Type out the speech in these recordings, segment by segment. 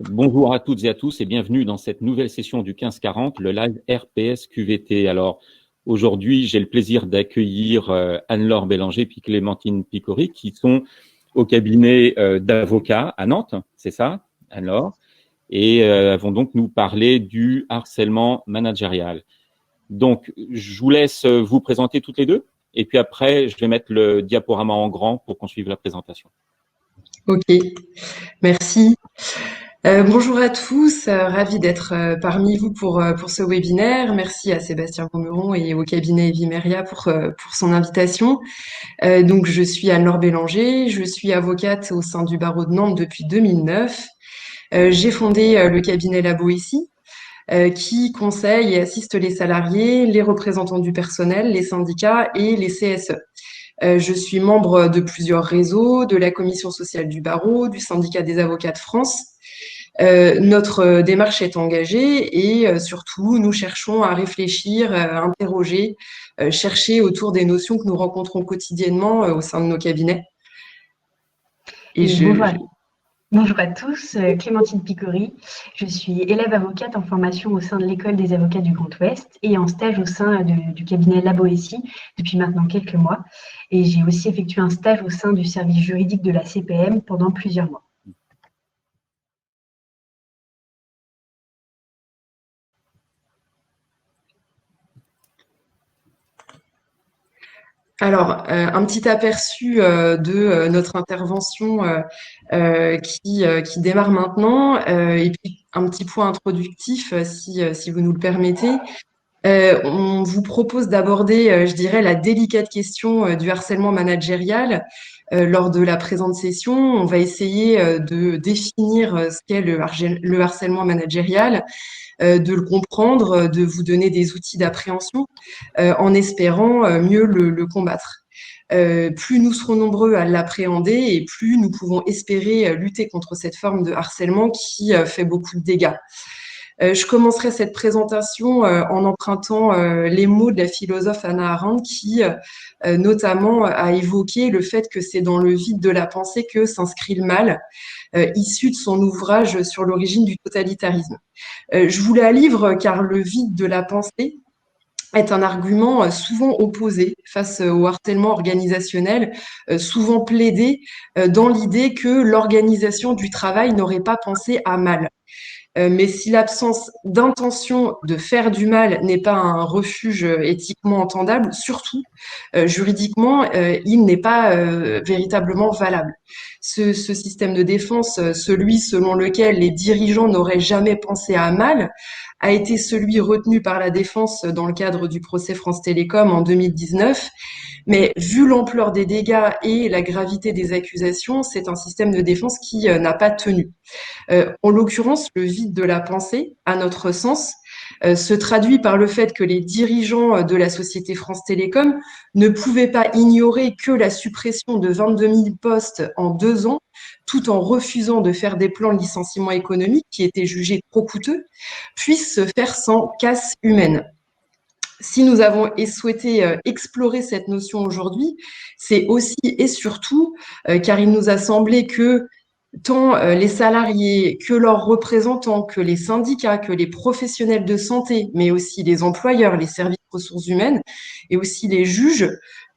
Bonjour à toutes et à tous et bienvenue dans cette nouvelle session du 1540, le live RPS QVT. Alors aujourd'hui, j'ai le plaisir d'accueillir Anne-Laure Bélanger puis Clémentine Picory qui sont au cabinet d'avocats à Nantes, c'est ça, Anne-Laure, et elles vont donc nous parler du harcèlement managérial. Donc, je vous laisse vous présenter toutes les deux et puis après, je vais mettre le diaporama en grand pour qu'on suive la présentation. Ok, merci. Bonjour à tous, ravi d'être parmi vous pour ce webinaire. Merci à Sébastien Pomeron et au cabinet Evimeria pour son invitation. Donc, je suis Anne-Laure Bélanger, je suis avocate au sein du barreau de Nantes depuis 2009. J'ai fondé le cabinet La Boétie, qui conseille et assiste les salariés, les représentants du personnel, les syndicats et les CSE. Je suis membre de plusieurs réseaux, de la commission sociale du barreau, du syndicat des avocats de France. Notre démarche est engagée et surtout, nous cherchons à réfléchir, à interroger, chercher autour des notions que nous rencontrons quotidiennement au sein de nos cabinets. Et bonjour à tous, Clémentine Picory. Je suis élève avocate en formation au sein de l'école des avocats du Grand Ouest et en stage au sein du cabinet La Boétie depuis maintenant quelques mois. Et j'ai aussi effectué un stage au sein du service juridique de la CPM pendant plusieurs mois. Alors, un petit aperçu de notre intervention qui démarre maintenant, et puis un petit point introductif, si vous nous le permettez. On vous propose d'aborder, je dirais, la délicate question du harcèlement managérial lors de la présente session. On va essayer de définir ce qu'est le harcèlement managérial, de le comprendre, de vous donner des outils d'appréhension en espérant mieux le combattre. Plus nous serons nombreux à l'appréhender et plus nous pouvons espérer lutter contre cette forme de harcèlement qui fait beaucoup de dégâts. Je commencerai cette présentation en empruntant les mots de la philosophe Hannah Arendt qui notamment a évoqué le fait que c'est dans le vide de la pensée que s'inscrit le mal, issu de son ouvrage sur l'origine du totalitarisme. Je vous la livre car le vide de la pensée est un argument souvent opposé face au harcèlement organisationnel, souvent plaidé dans l'idée que l'organisation du travail n'aurait pas pensé à mal. Mais si l'absence d'intention de faire du mal n'est pas un refuge éthiquement entendable, surtout juridiquement, il n'est pas véritablement valable. Ce système de défense, celui selon lequel les dirigeants n'auraient jamais pensé à mal, a été celui retenu par la défense dans le cadre du procès France Télécom en 2019. Mais vu l'ampleur des dégâts et la gravité des accusations, c'est un système de défense qui n'a pas tenu. En l'occurrence, le vide de la pensée, à notre sens, se traduit par le fait que les dirigeants de la société France Télécom ne pouvaient pas ignorer que la suppression de 22 000 postes en 2 ans, tout en refusant de faire des plans de licenciement économique qui étaient jugés trop coûteux, puisse se faire sans casse humaine. Si nous avons souhaité explorer cette notion aujourd'hui, c'est aussi et surtout car il nous a semblé que tant les salariés que leurs représentants, que les syndicats, que les professionnels de santé, mais aussi les employeurs, les services de ressources humaines et aussi les juges,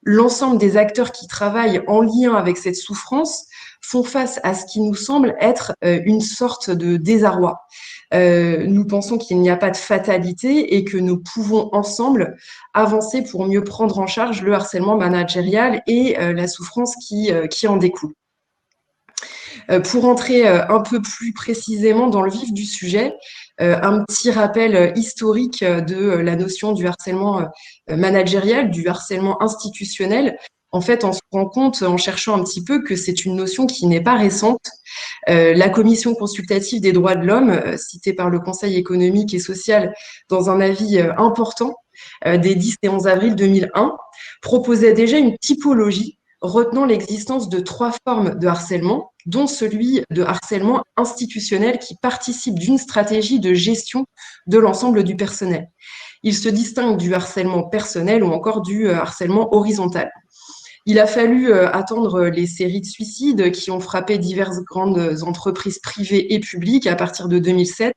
l'ensemble des acteurs qui travaillent en lien avec cette souffrance font face à ce qui nous semble être une sorte de désarroi. Nous pensons qu'il n'y a pas de fatalité et que nous pouvons ensemble avancer pour mieux prendre en charge le harcèlement managérial et la souffrance qui en découle. Pour entrer un peu plus précisément dans le vif du sujet, un petit rappel historique de la notion du harcèlement managérial, du harcèlement institutionnel. En fait, on se rend compte en cherchant un petit peu que c'est une notion qui n'est pas récente. La Commission consultative des droits de l'homme, citée par le Conseil économique et social dans un avis important des 10 et 11 avril 2001, proposait déjà une typologie retenant l'existence de 3 formes de harcèlement, dont celui de harcèlement institutionnel qui participe d'une stratégie de gestion de l'ensemble du personnel. Il se distingue du harcèlement personnel ou encore du harcèlement horizontal. Il a fallu attendre les séries de suicides qui ont frappé diverses grandes entreprises privées et publiques à partir de 2007.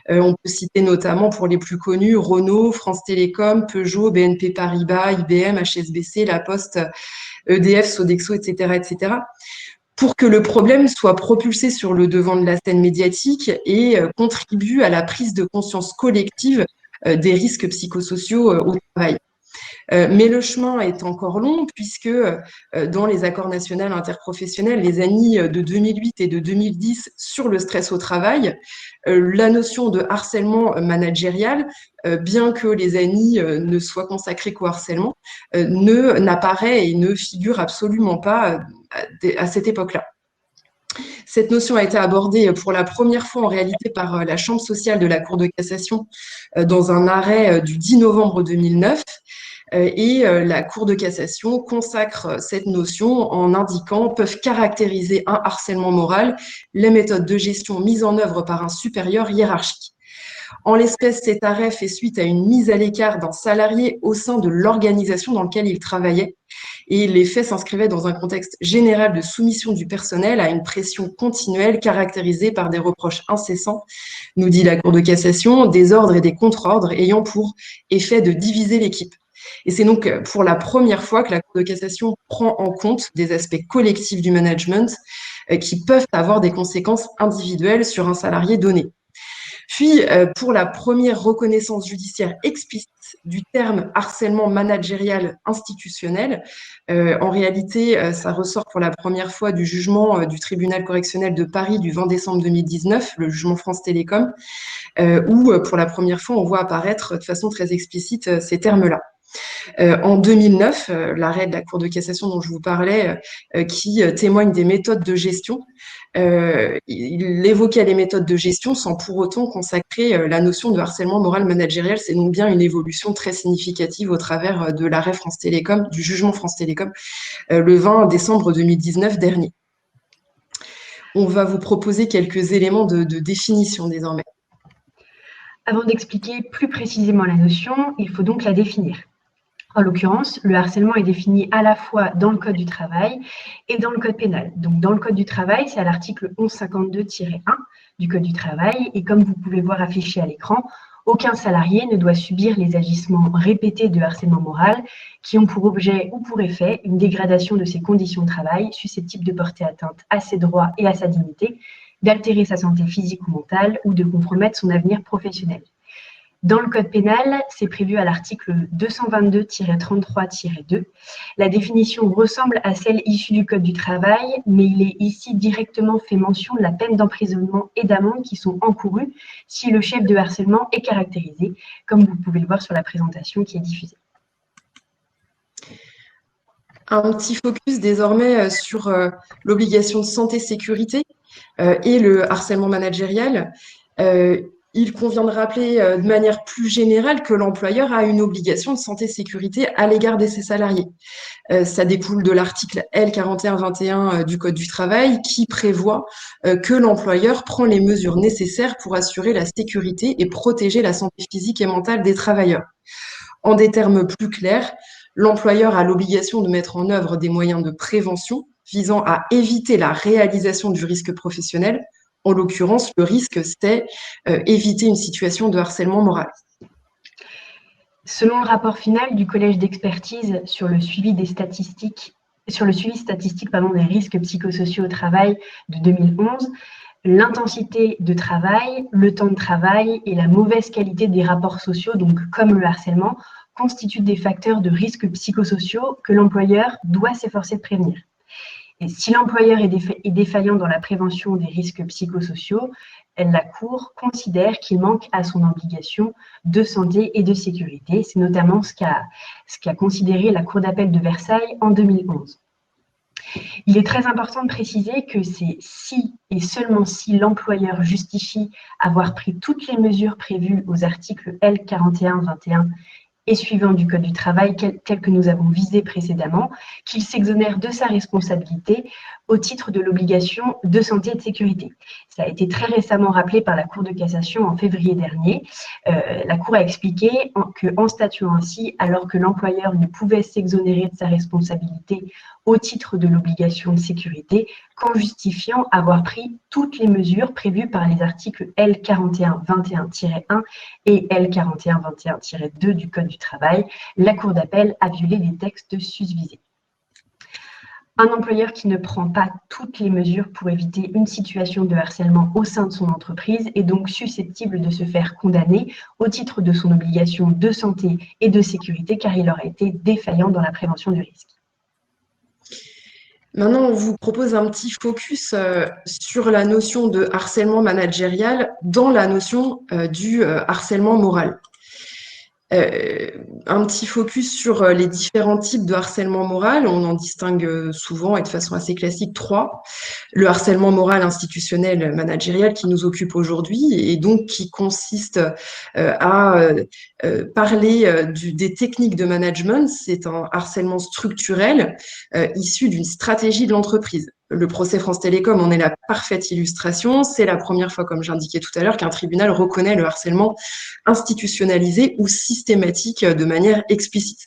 On peut citer notamment pour les plus connus Renault, France Télécom, Peugeot, BNP Paribas, IBM, HSBC, La Poste, EDF, Sodexo, etc., etc., pour que le problème soit propulsé sur le devant de la scène médiatique et contribue à la prise de conscience collective des risques psychosociaux au travail. Mais le chemin est encore long puisque dans les accords nationaux interprofessionnels, les années de 2008 et de 2010 sur le stress au travail, la notion de harcèlement managérial, bien que les années ne soient consacrées qu'au harcèlement, n'apparaît et ne figure absolument pas à cette époque-là. Cette notion a été abordée pour la première fois en réalité par la Chambre sociale de la Cour de cassation dans un arrêt du 10 novembre 2009. Et la Cour de cassation consacre cette notion en indiquant peuvent caractériser un harcèlement moral les méthodes de gestion mises en œuvre par un supérieur hiérarchique. En l'espèce, cet arrêt fait suite à une mise à l'écart d'un salarié au sein de l'organisation dans laquelle il travaillait. Et les faits s'inscrivaient dans un contexte général de soumission du personnel à une pression continuelle caractérisée par des reproches incessants, nous dit la Cour de cassation, des ordres et des contre-ordres ayant pour effet de diviser l'équipe. Et c'est donc pour la première fois que la Cour de cassation prend en compte des aspects collectifs du management qui peuvent avoir des conséquences individuelles sur un salarié donné. Puis, pour la première reconnaissance judiciaire explicite du terme harcèlement managérial institutionnel, en réalité, ça ressort pour la première fois du jugement du tribunal correctionnel de Paris du 20 décembre 2019, le jugement France Télécom, où pour la première fois, on voit apparaître de façon très explicite ces termes-là. En 2009, l'arrêt de la Cour de cassation dont je vous parlais, qui témoigne des méthodes de gestion, il évoquait les méthodes de gestion sans pour autant consacrer la notion de harcèlement moral managérial. C'est donc bien une évolution très significative au travers de l'arrêt France Télécom, du jugement France Télécom, le 20 décembre 2019 dernier. On va vous proposer quelques éléments de définition désormais. Avant d'expliquer plus précisément la notion, il faut donc la définir. En l'occurrence, le harcèlement est défini à la fois dans le Code du travail et dans le Code pénal. Donc, dans le Code du travail, c'est à l'article 1152-1 du Code du travail. Et comme vous pouvez voir affiché à l'écran, aucun salarié ne doit subir les agissements répétés de harcèlement moral qui ont pour objet ou pour effet une dégradation de ses conditions de travail susceptibles de porter atteinte à ses droits et à sa dignité, d'altérer sa santé physique ou mentale ou de compromettre son avenir professionnel. Dans le Code pénal, c'est prévu à l'article 222-33-2. La définition ressemble à celle issue du Code du travail, mais il est ici directement fait mention de la peine d'emprisonnement et d'amende qui sont encourues si le chef de harcèlement est caractérisé, comme vous pouvez le voir sur la présentation qui est diffusée. Un petit focus désormais sur l'obligation de santé-sécurité et le harcèlement managérial. Il convient de rappeler de manière plus générale que l'employeur a une obligation de santé-sécurité à l'égard de ses salariés. Ça découle de l'article L4121 du Code du travail qui prévoit que l'employeur prend les mesures nécessaires pour assurer la sécurité et protéger la santé physique et mentale des travailleurs. En des termes plus clairs, l'employeur a l'obligation de mettre en œuvre des moyens de prévention visant à éviter la réalisation du risque professionnel. En l'occurrence, le risque, c'est éviter une situation de harcèlement moral. Selon le rapport final du Collège d'expertise sur le suivi statistique des risques psychosociaux au travail de 2011, l'intensité de travail, le temps de travail et la mauvaise qualité des rapports sociaux, donc comme le harcèlement, constituent des facteurs de risques psychosociaux que l'employeur doit s'efforcer de prévenir. Et si l'employeur est défaillant dans la prévention des risques psychosociaux, la Cour considère qu'il manque à son obligation de santé et de sécurité. C'est notamment ce qu'a considéré la Cour d'appel de Versailles en 2011. Il est très important de préciser que c'est si et seulement si l'employeur justifie avoir pris toutes les mesures prévues aux articles L4121 et suivant du Code du travail tel que nous avons visé précédemment, qu'il s'exonère de sa responsabilité au titre de l'obligation de santé et de sécurité. Ça a été très récemment rappelé par la Cour de cassation en février dernier. La Cour a expliqué qu'en statuant ainsi, alors que l'employeur ne pouvait s'exonérer de sa responsabilité au titre de l'obligation de sécurité, qu'en justifiant avoir pris toutes les mesures prévues par les articles L 4121-1 et L 4121-2 du Code du travail, la Cour d'appel a violé les textes susvisés. Un employeur qui ne prend pas toutes les mesures pour éviter une situation de harcèlement au sein de son entreprise est donc susceptible de se faire condamner au titre de son obligation de santé et de sécurité car il aura été défaillant dans la prévention du risque. Maintenant, on vous propose un petit focus sur la notion de harcèlement managérial dans la notion du harcèlement moral. Un petit focus sur les différents types de harcèlement moral. On en distingue souvent et de façon assez classique 3. Le harcèlement moral institutionnel managérial qui nous occupe aujourd'hui et donc qui consiste à parler des techniques de management. C'est un harcèlement structurel issu d'une stratégie de l'entreprise. Le procès France Télécom en est la parfaite illustration. C'est la première fois, comme j'indiquais tout à l'heure, qu'un tribunal reconnaît le harcèlement institutionnalisé ou systématique de manière explicite.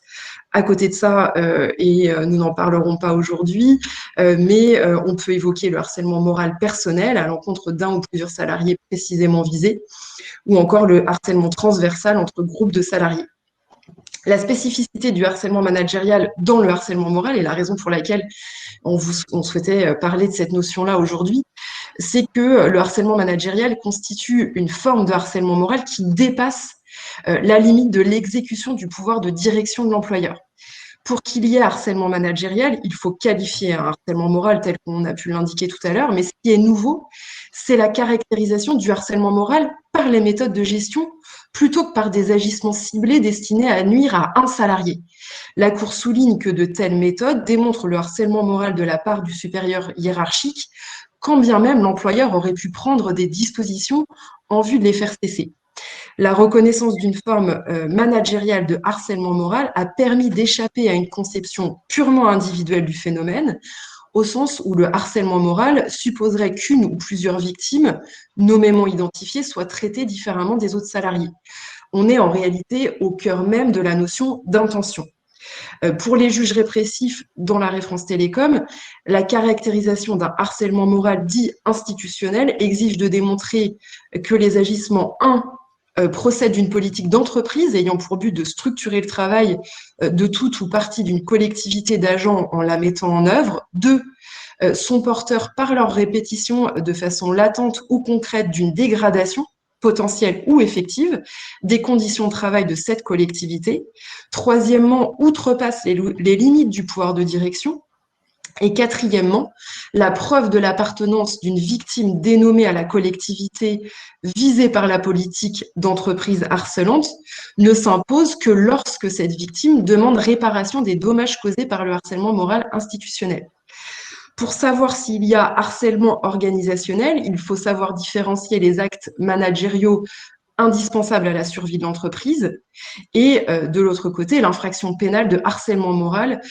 À côté de ça, nous n'en parlerons pas aujourd'hui, mais on peut évoquer le harcèlement moral personnel à l'encontre d'un ou plusieurs salariés précisément visés, ou encore le harcèlement transversal entre groupes de salariés. La spécificité du harcèlement managérial dans le harcèlement moral, et la raison pour laquelle on souhaitait parler de cette notion-là aujourd'hui, c'est que le harcèlement managérial constitue une forme de harcèlement moral qui dépasse la limite de l'exécution du pouvoir de direction de l'employeur. Pour qu'il y ait harcèlement managérial, il faut qualifier un harcèlement moral tel qu'on a pu l'indiquer tout à l'heure, mais ce qui est nouveau, c'est la caractérisation du harcèlement moral par les méthodes de gestion plutôt que par des agissements ciblés destinés à nuire à un salarié. La Cour souligne que de telles méthodes démontrent le harcèlement moral de la part du supérieur hiérarchique, quand bien même l'employeur aurait pu prendre des dispositions en vue de les faire cesser. La reconnaissance d'une forme managériale de harcèlement moral a permis d'échapper à une conception purement individuelle du phénomène, au sens où le harcèlement moral supposerait qu'une ou plusieurs victimes, nommément identifiées, soient traitées différemment des autres salariés. On est en réalité au cœur même de la notion d'intention. Pour les juges répressifs dans l'arrêt France Télécom, la caractérisation d'un harcèlement moral dit institutionnel exige de démontrer que les agissements 1 procèdent d'une politique d'entreprise ayant pour but de structurer le travail de toute ou partie d'une collectivité d'agents en la mettant en œuvre. 2, sont porteurs par leur répétition de façon latente ou concrète d'une dégradation potentielle ou effective des conditions de travail de cette collectivité. Troisièmement, outrepasse les limites du pouvoir de direction. Et quatrièmement, la preuve de l'appartenance d'une victime dénommée à la collectivité visée par la politique d'entreprise harcelante ne s'impose que lorsque cette victime demande réparation des dommages causés par le harcèlement moral institutionnel. Pour savoir s'il y a harcèlement organisationnel, il faut savoir différencier les actes managériaux indispensables à la survie de l'entreprise et de l'autre côté, l'infraction pénale de harcèlement moral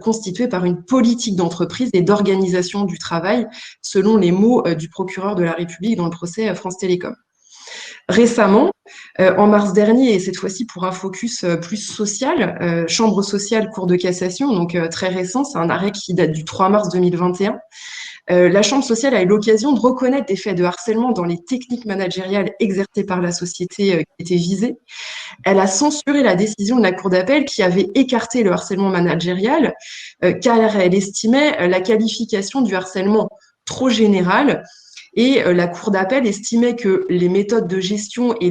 constituée par une politique d'entreprise et d'organisation du travail, selon les mots du procureur de la République dans le procès France Télécom. Récemment, en mars dernier, et cette fois-ci pour un focus plus social, Chambre sociale, Cour de cassation, donc très récent, c'est un arrêt qui date du 3 mars 2021, la Chambre sociale a eu l'occasion de reconnaître des faits de harcèlement dans les techniques managériales exercées par la société qui était visée. Elle a censuré la décision de la Cour d'appel qui avait écarté le harcèlement managérial car elle estimait la qualification du harcèlement trop générale. Et la Cour d'appel estimait que les méthodes de gestion et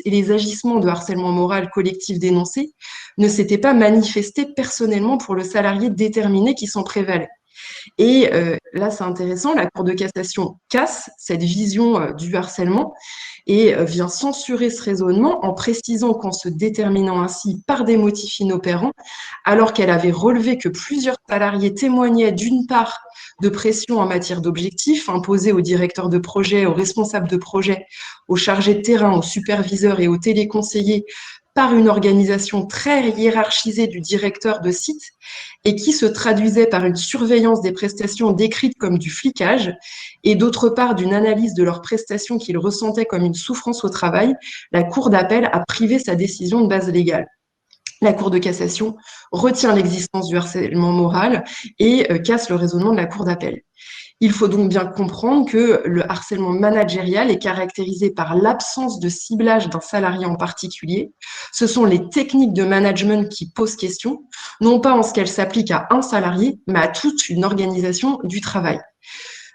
les agissements de harcèlement moral collectif dénoncés ne s'étaient pas manifestés personnellement pour le salarié déterminé qui s'en prévalait. Et là, c'est intéressant, la Cour de cassation casse cette vision du harcèlement et vient censurer ce raisonnement en précisant qu'en se déterminant ainsi par des motifs inopérants, alors qu'elle avait relevé que plusieurs salariés témoignaient d'une part de pression en matière d'objectifs imposés aux directeurs de projet, aux responsables de projet, aux chargés de terrain, aux superviseurs et aux téléconseillers par une organisation très hiérarchisée du directeur de site et qui se traduisait par une surveillance des prestations décrites comme du flicage et d'autre part d'une analyse de leurs prestations qu'ils ressentaient comme une souffrance au travail, la Cour d'appel a privé sa décision de base légale. La Cour de cassation retient l'existence du harcèlement moral et casse le raisonnement de la Cour d'appel. Il faut donc bien comprendre que le harcèlement managérial est caractérisé par l'absence de ciblage d'un salarié en particulier. Ce sont les techniques de management qui posent question, non pas en ce qu'elles s'appliquent à un salarié, mais à toute une organisation du travail.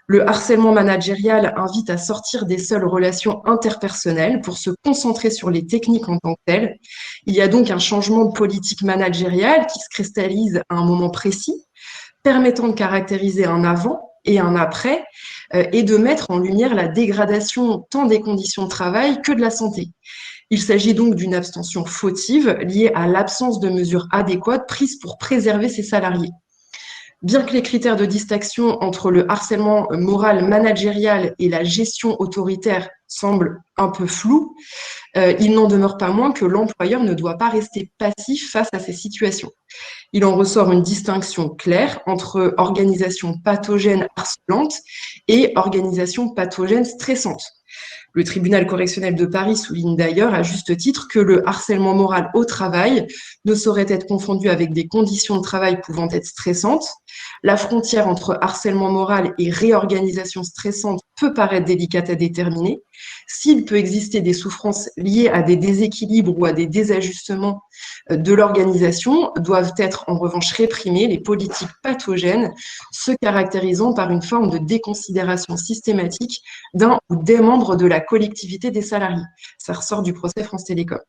Le harcèlement managérial invite à sortir des seules relations interpersonnelles pour se concentrer sur les techniques en tant que telles. Il y a donc un changement de politique managériale qui se cristallise à un moment précis, permettant de caractériser un avant et un après, et de mettre en lumière la dégradation tant des conditions de travail que de la santé. Il s'agit donc d'une abstention fautive liée à l'absence de mesures adéquates prises pour préserver ses salariés. Bien que les critères de distinction entre le harcèlement moral managérial et la gestion autoritaire semblent un peu flous, il n'en demeure pas moins que l'employeur ne doit pas rester passif face à ces situations. Il en ressort une distinction claire entre organisation pathogène harcelante et organisation pathogène stressante. Le tribunal correctionnel de Paris souligne d'ailleurs à juste titre que le harcèlement moral au travail ne saurait être confondu avec des conditions de travail pouvant être stressantes. La frontière entre harcèlement moral et réorganisation stressante peut paraître délicate à déterminer. S'il peut exister des souffrances liées à des déséquilibres ou à des désajustements de l'organisation, doivent être en revanche réprimées les politiques pathogènes, se caractérisant par une forme de déconsidération systématique d'un ou des membres de la collectivité des salariés. Ça ressort du procès France Télécom.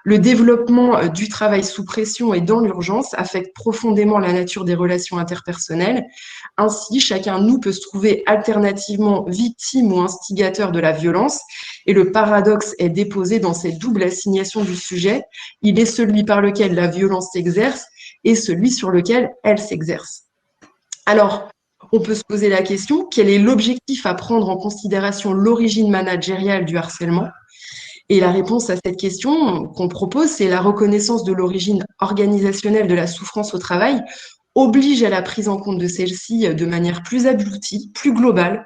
Le développement du travail sous pression et dans l'urgence affecte profondément la nature des relations interpersonnelles. Ainsi, chacun de nous peut se trouver alternativement victime ou instigateur de la violence. Et le paradoxe est déposé dans cette double assignation du sujet. Il est celui par lequel la violence s'exerce et celui sur lequel elle s'exerce. Alors, on peut se poser la question, quel est l'objectif à prendre en considération l'origine managériale du harcèlement ? Et la réponse à cette question qu'on propose, c'est la reconnaissance de l'origine organisationnelle de la souffrance au travail oblige à la prise en compte de celle-ci de manière plus aboutie, plus globale.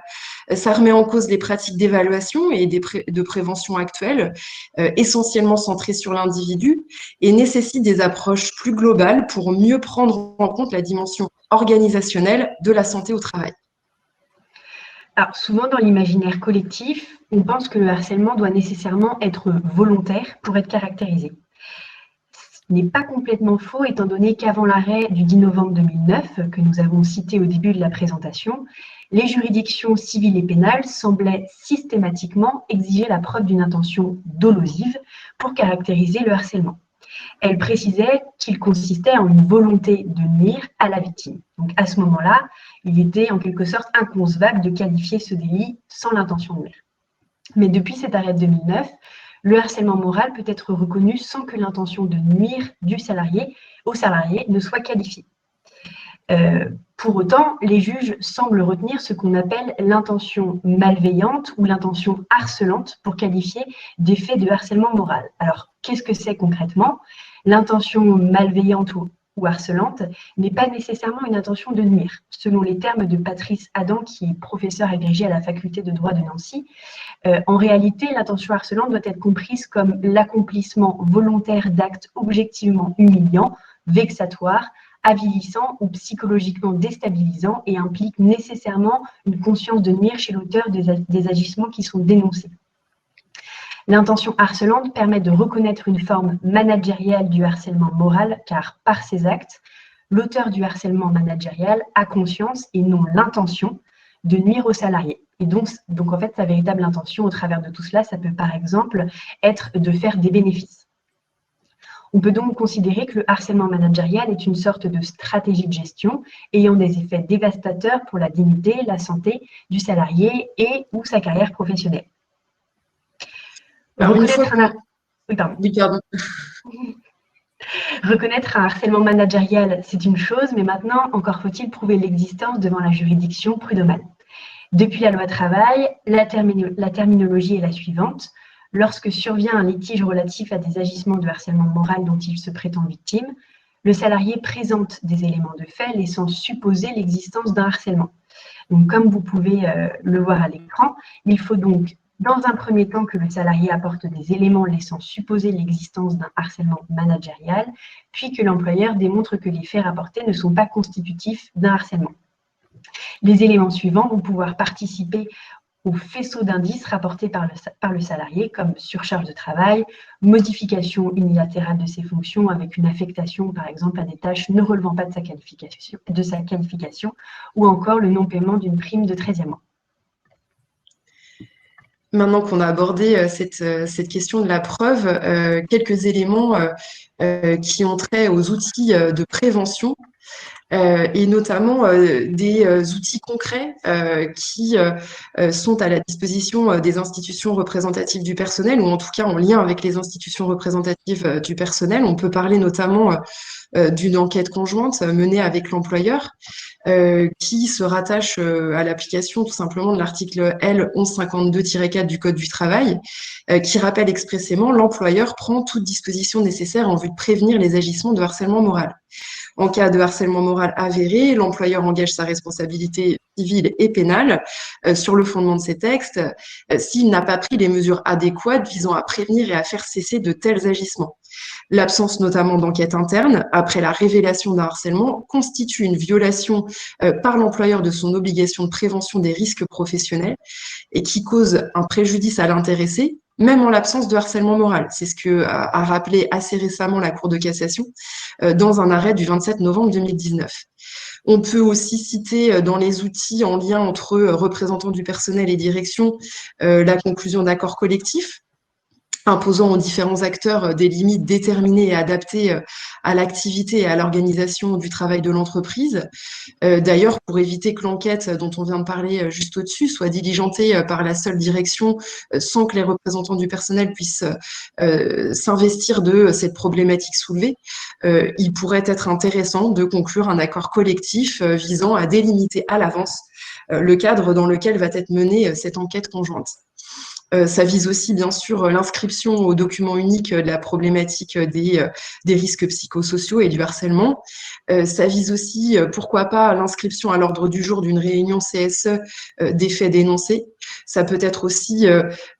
Ça remet en cause les pratiques d'évaluation et de prévention actuelles, essentiellement centrées sur l'individu, et nécessite des approches plus globales pour mieux prendre en compte la dimension organisationnelle de la santé au travail. Alors, souvent dans l'imaginaire collectif, on pense que le harcèlement doit nécessairement être volontaire pour être caractérisé. Ce n'est pas complètement faux, étant donné qu'avant l'arrêt du 10 novembre 2009, que nous avons cité au début de la présentation, les juridictions civiles et pénales semblaient systématiquement exiger la preuve d'une intention dolosive pour caractériser le harcèlement. Elle précisait qu'il consistait en une volonté de nuire à la victime. Donc à ce moment-là, il était en quelque sorte inconcevable de qualifier ce délit sans l'intention de nuire. Mais depuis cet arrêt de 2009, le harcèlement moral peut être reconnu sans que l'intention de nuire du salarié au salarié ne soit qualifiée. Pour autant, les juges semblent retenir ce qu'on appelle l'intention malveillante ou l'intention harcelante pour qualifier des faits de harcèlement moral. Alors, qu'est-ce que c'est concrètement ? L'intention malveillante ou harcelante n'est pas nécessairement une intention de nuire. Selon les termes de Patrice Adam, qui est professeur agrégé à la faculté de droit de Nancy, en réalité, l'intention harcelante doit être comprise comme l'accomplissement volontaire d'actes objectivement humiliants, vexatoires, avilissant ou psychologiquement déstabilisant et implique nécessairement une conscience de nuire chez l'auteur des agissements qui sont dénoncés. L'intention harcelante permet de reconnaître une forme managériale du harcèlement moral car par ses actes, l'auteur du harcèlement managérial a conscience et non l'intention de nuire aux salariés. Et donc en fait, sa véritable intention au travers de tout cela, ça peut par exemple être de faire des bénéfices. On peut donc considérer que le harcèlement managérial est une sorte de stratégie de gestion ayant des effets dévastateurs pour la dignité, la santé du salarié et ou sa carrière professionnelle. Reconnaître un harcèlement managérial, c'est une chose, mais maintenant, encore faut-il prouver l'existence devant la juridiction prud'homale. Depuis la loi travail, la terminologie est la suivante. lorsque survient un litige relatif à des agissements de harcèlement moral dont il se prétend victime, le salarié présente des éléments de fait laissant supposer l'existence d'un harcèlement. Donc, comme vous pouvez le voir à l'écran, il faut donc dans un premier temps que le salarié apporte des éléments laissant supposer l'existence d'un harcèlement managérial, puis que l'employeur démontre que les faits rapportés ne sont pas constitutifs d'un harcèlement. Les éléments suivants vont pouvoir participer au faisceau d'indices rapportés par le salarié, comme surcharge de travail, modification unilatérale de ses fonctions avec une affectation, par exemple, à des tâches ne relevant pas de sa qualification, ou encore le non-paiement d'une prime de 13e mois. Maintenant qu'on a abordé cette question de la preuve, quelques éléments qui ont trait aux outils de prévention et notamment des outils concrets qui sont à la disposition des institutions représentatives du personnel, ou en tout cas en lien avec les institutions représentatives du personnel. On peut parler notamment d'une enquête conjointe menée avec l'employeur qui se rattache à l'application tout simplement de l'article L 1152-4 du Code du travail qui rappelle expressément l'employeur prend toute disposition nécessaire en vue de prévenir les agissements de harcèlement moral. En cas de harcèlement moral avéré, l'employeur engage sa responsabilité civile et pénale sur le fondement de ces textes s'il n'a pas pris les mesures adéquates visant à prévenir et à faire cesser de tels agissements. L'absence notamment d'enquête interne après la révélation d'un harcèlement constitue une violation par l'employeur de son obligation de prévention des risques professionnels et qui cause un préjudice à l'intéressé, même en l'absence de harcèlement moral. C'est ce que a rappelé assez récemment la Cour de cassation dans un arrêt du 27 novembre 2019. On peut aussi citer dans les outils en lien entre représentants du personnel et direction la conclusion d'accords collectifs, imposant aux différents acteurs des limites déterminées et adaptées à l'activité et à l'organisation du travail de l'entreprise. D'ailleurs, pour éviter que l'enquête dont on vient de parler juste au-dessus soit diligentée par la seule direction sans que les représentants du personnel puissent s'investir de cette problématique soulevée, il pourrait être intéressant de conclure un accord collectif visant à délimiter à l'avance le cadre dans lequel va être menée cette enquête conjointe. Ça vise aussi, bien sûr, l'inscription au document unique de la problématique des risques psychosociaux et du harcèlement. Ça vise aussi, pourquoi pas, l'inscription à l'ordre du jour d'une réunion CSE des faits dénoncés. Ça peut être aussi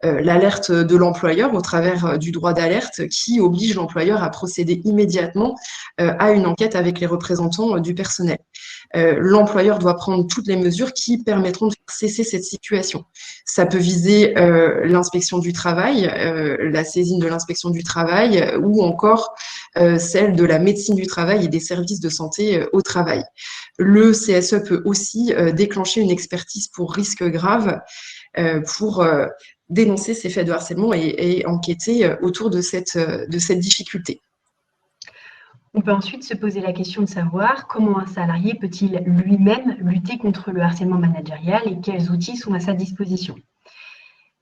l'alerte de l'employeur au travers du droit d'alerte qui oblige l'employeur à procéder immédiatement à une enquête avec les représentants du personnel. L'employeur doit prendre toutes les mesures qui permettront de faire cesser cette situation. Ça peut viser l'inspection du travail, la saisine de l'inspection du travail ou encore celle de la médecine du travail et des services de santé au travail. Le CSE peut aussi déclencher une expertise pour risque grave pour dénoncer ces faits de harcèlement et enquêter autour de cette difficulté. On peut ensuite se poser la question de savoir comment un salarié peut-il lui-même lutter contre le harcèlement managérial et quels outils sont à sa disposition.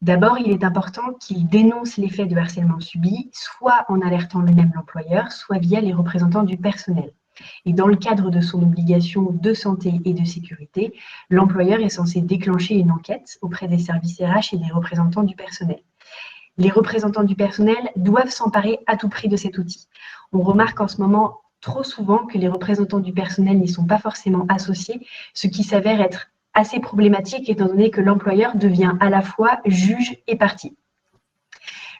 D'abord, il est important qu'il dénonce les faits de harcèlement subis, soit en alertant lui-même l'employeur, soit via les représentants du personnel. Et dans le cadre de son obligation de santé et de sécurité, l'employeur est censé déclencher une enquête auprès des services RH et des représentants du personnel. Les représentants du personnel doivent s'emparer à tout prix de cet outil. On remarque en ce moment trop souvent que les représentants du personnel n'y sont pas forcément associés, ce qui s'avère être assez problématique étant donné que l'employeur devient à la fois juge et partie.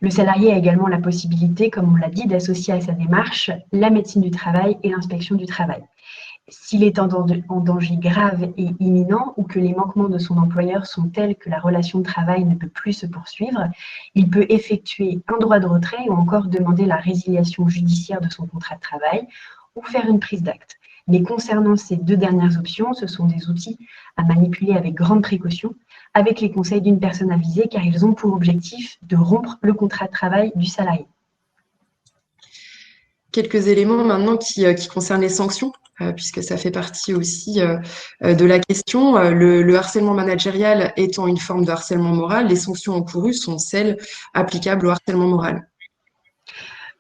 Le salarié a également la possibilité, comme on l'a dit, d'associer à sa démarche la médecine du travail et l'inspection du travail. S'il est en danger grave et imminent ou que les manquements de son employeur sont tels que la relation de travail ne peut plus se poursuivre, il peut effectuer un droit de retrait ou encore demander la résiliation judiciaire de son contrat de travail ou faire une prise d'acte. Mais concernant ces deux dernières options, ce sont des outils à manipuler avec grande précaution, avec les conseils d'une personne avisée, car ils ont pour objectif de rompre le contrat de travail du salarié. Quelques éléments maintenant qui concernent les sanctions, puisque ça fait partie aussi de la question. Le harcèlement managérial étant une forme de harcèlement moral, les sanctions encourues sont celles applicables au harcèlement moral.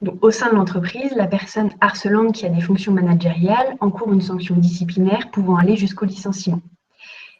Donc, au sein de l'entreprise, la personne harcelante qui a des fonctions managériales encourt une sanction disciplinaire pouvant aller jusqu'au licenciement.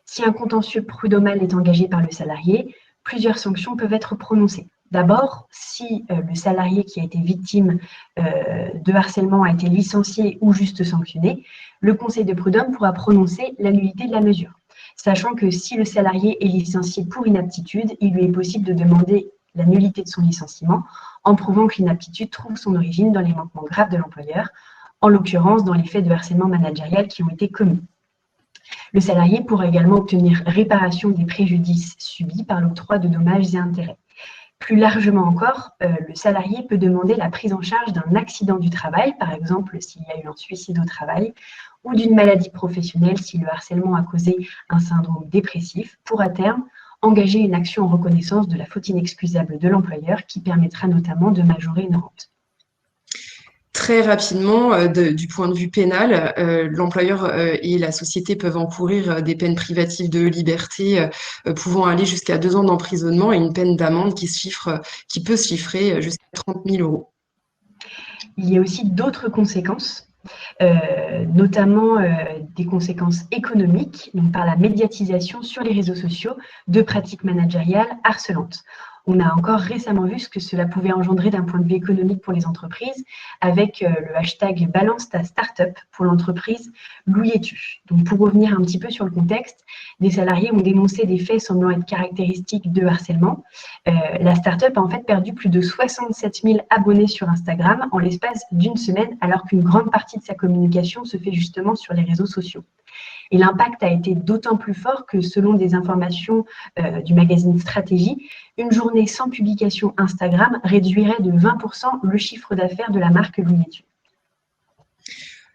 Si un contentieux prud'homal est engagé par le salarié, plusieurs sanctions peuvent être prononcées. D'abord, si le salarié qui a été victime de harcèlement a été licencié ou juste sanctionné, le Conseil de prud'homme pourra prononcer la nullité de la mesure. Sachant que si le salarié est licencié pour inaptitude, il lui est possible de demander la nullité de son licenciement en prouvant que l'inaptitude trouve son origine dans les manquements graves de l'employeur, en l'occurrence dans les faits de harcèlement managérial qui ont été commis. Le salarié pourra également obtenir réparation des préjudices subis par l'octroi de dommages et intérêts. Plus largement encore, le salarié peut demander la prise en charge d'un accident du travail, par exemple s'il y a eu un suicide au travail, ou d'une maladie professionnelle si le harcèlement a causé un syndrome dépressif, pour à terme engager une action en reconnaissance de la faute inexcusable de l'employeur qui permettra notamment de majorer une rente. Très rapidement, du point de vue pénal, l'employeur et la société peuvent encourir des peines privatives de liberté pouvant aller jusqu'à 2 ans d'emprisonnement et une peine d'amende qui peut se chiffrer jusqu'à 30 000 €. Il y a aussi d'autres conséquences, notamment des conséquences économiques, donc par la médiatisation sur les réseaux sociaux de pratiques managériales harcelantes. On a encore récemment vu ce que cela pouvait engendrer d'un point de vue économique pour les entreprises avec le hashtag Balance ta startup pour l'entreprise Louis-tu. Donc pour revenir un petit peu sur le contexte, des salariés ont dénoncé des faits semblant être caractéristiques de harcèlement. La startup a en fait perdu plus de 67 000 abonnés sur Instagram en l'espace d'une semaine, alors qu'une grande partie de sa communication se fait justement sur les réseaux sociaux. Et l'impact a été d'autant plus fort que, selon des informations du magazine Stratégie, une journée sans publication Instagram réduirait de 20% le chiffre d'affaires de la marque Louis-tu.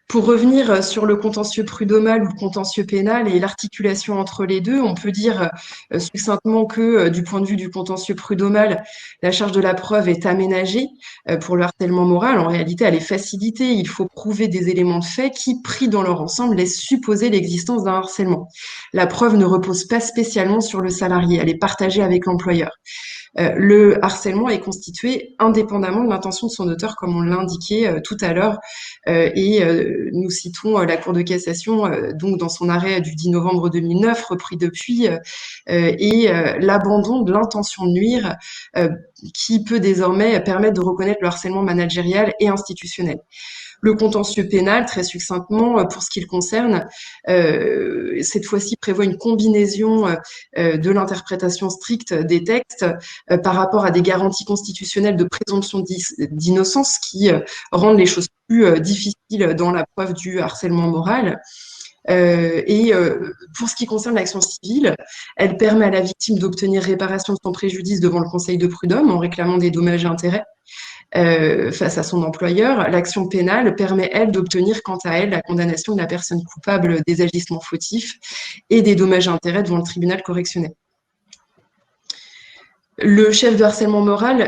Pour revenir sur le contentieux prud'homal ou le contentieux pénal et l'articulation entre les deux, on peut dire succinctement que du point de vue du contentieux prud'homal, la charge de la preuve est aménagée pour le harcèlement moral. En réalité, elle est facilitée. Il faut prouver des éléments de fait qui, pris dans leur ensemble, laissent supposer l'existence d'un harcèlement. La preuve ne repose pas spécialement sur le salarié, elle est partagée avec l'employeur. Le harcèlement est constitué indépendamment de l'intention de son auteur, comme on l'a indiqué tout à l'heure, et nous citons la Cour de cassation, donc dans son arrêt du 10 novembre 2009, repris depuis, et l'abandon de l'intention de nuire qui peut désormais permettre de reconnaître le harcèlement managérial et institutionnel. Le contentieux pénal, très succinctement, pour ce qui le concerne, cette fois-ci prévoit une combinaison de l'interprétation stricte des textes par rapport à des garanties constitutionnelles de présomption d'innocence qui rendent les choses plus difficiles dans la preuve du harcèlement moral. Pour ce qui concerne l'action civile, elle permet à la victime d'obtenir réparation de son préjudice devant le Conseil de prud'homme en réclamant des dommages et intérêts face à son employeur. L'action pénale permet, elle, d'obtenir, quant à elle, la condamnation de la personne coupable des agissements fautifs et des dommages et intérêts devant le tribunal correctionnel. Le chef de harcèlement moral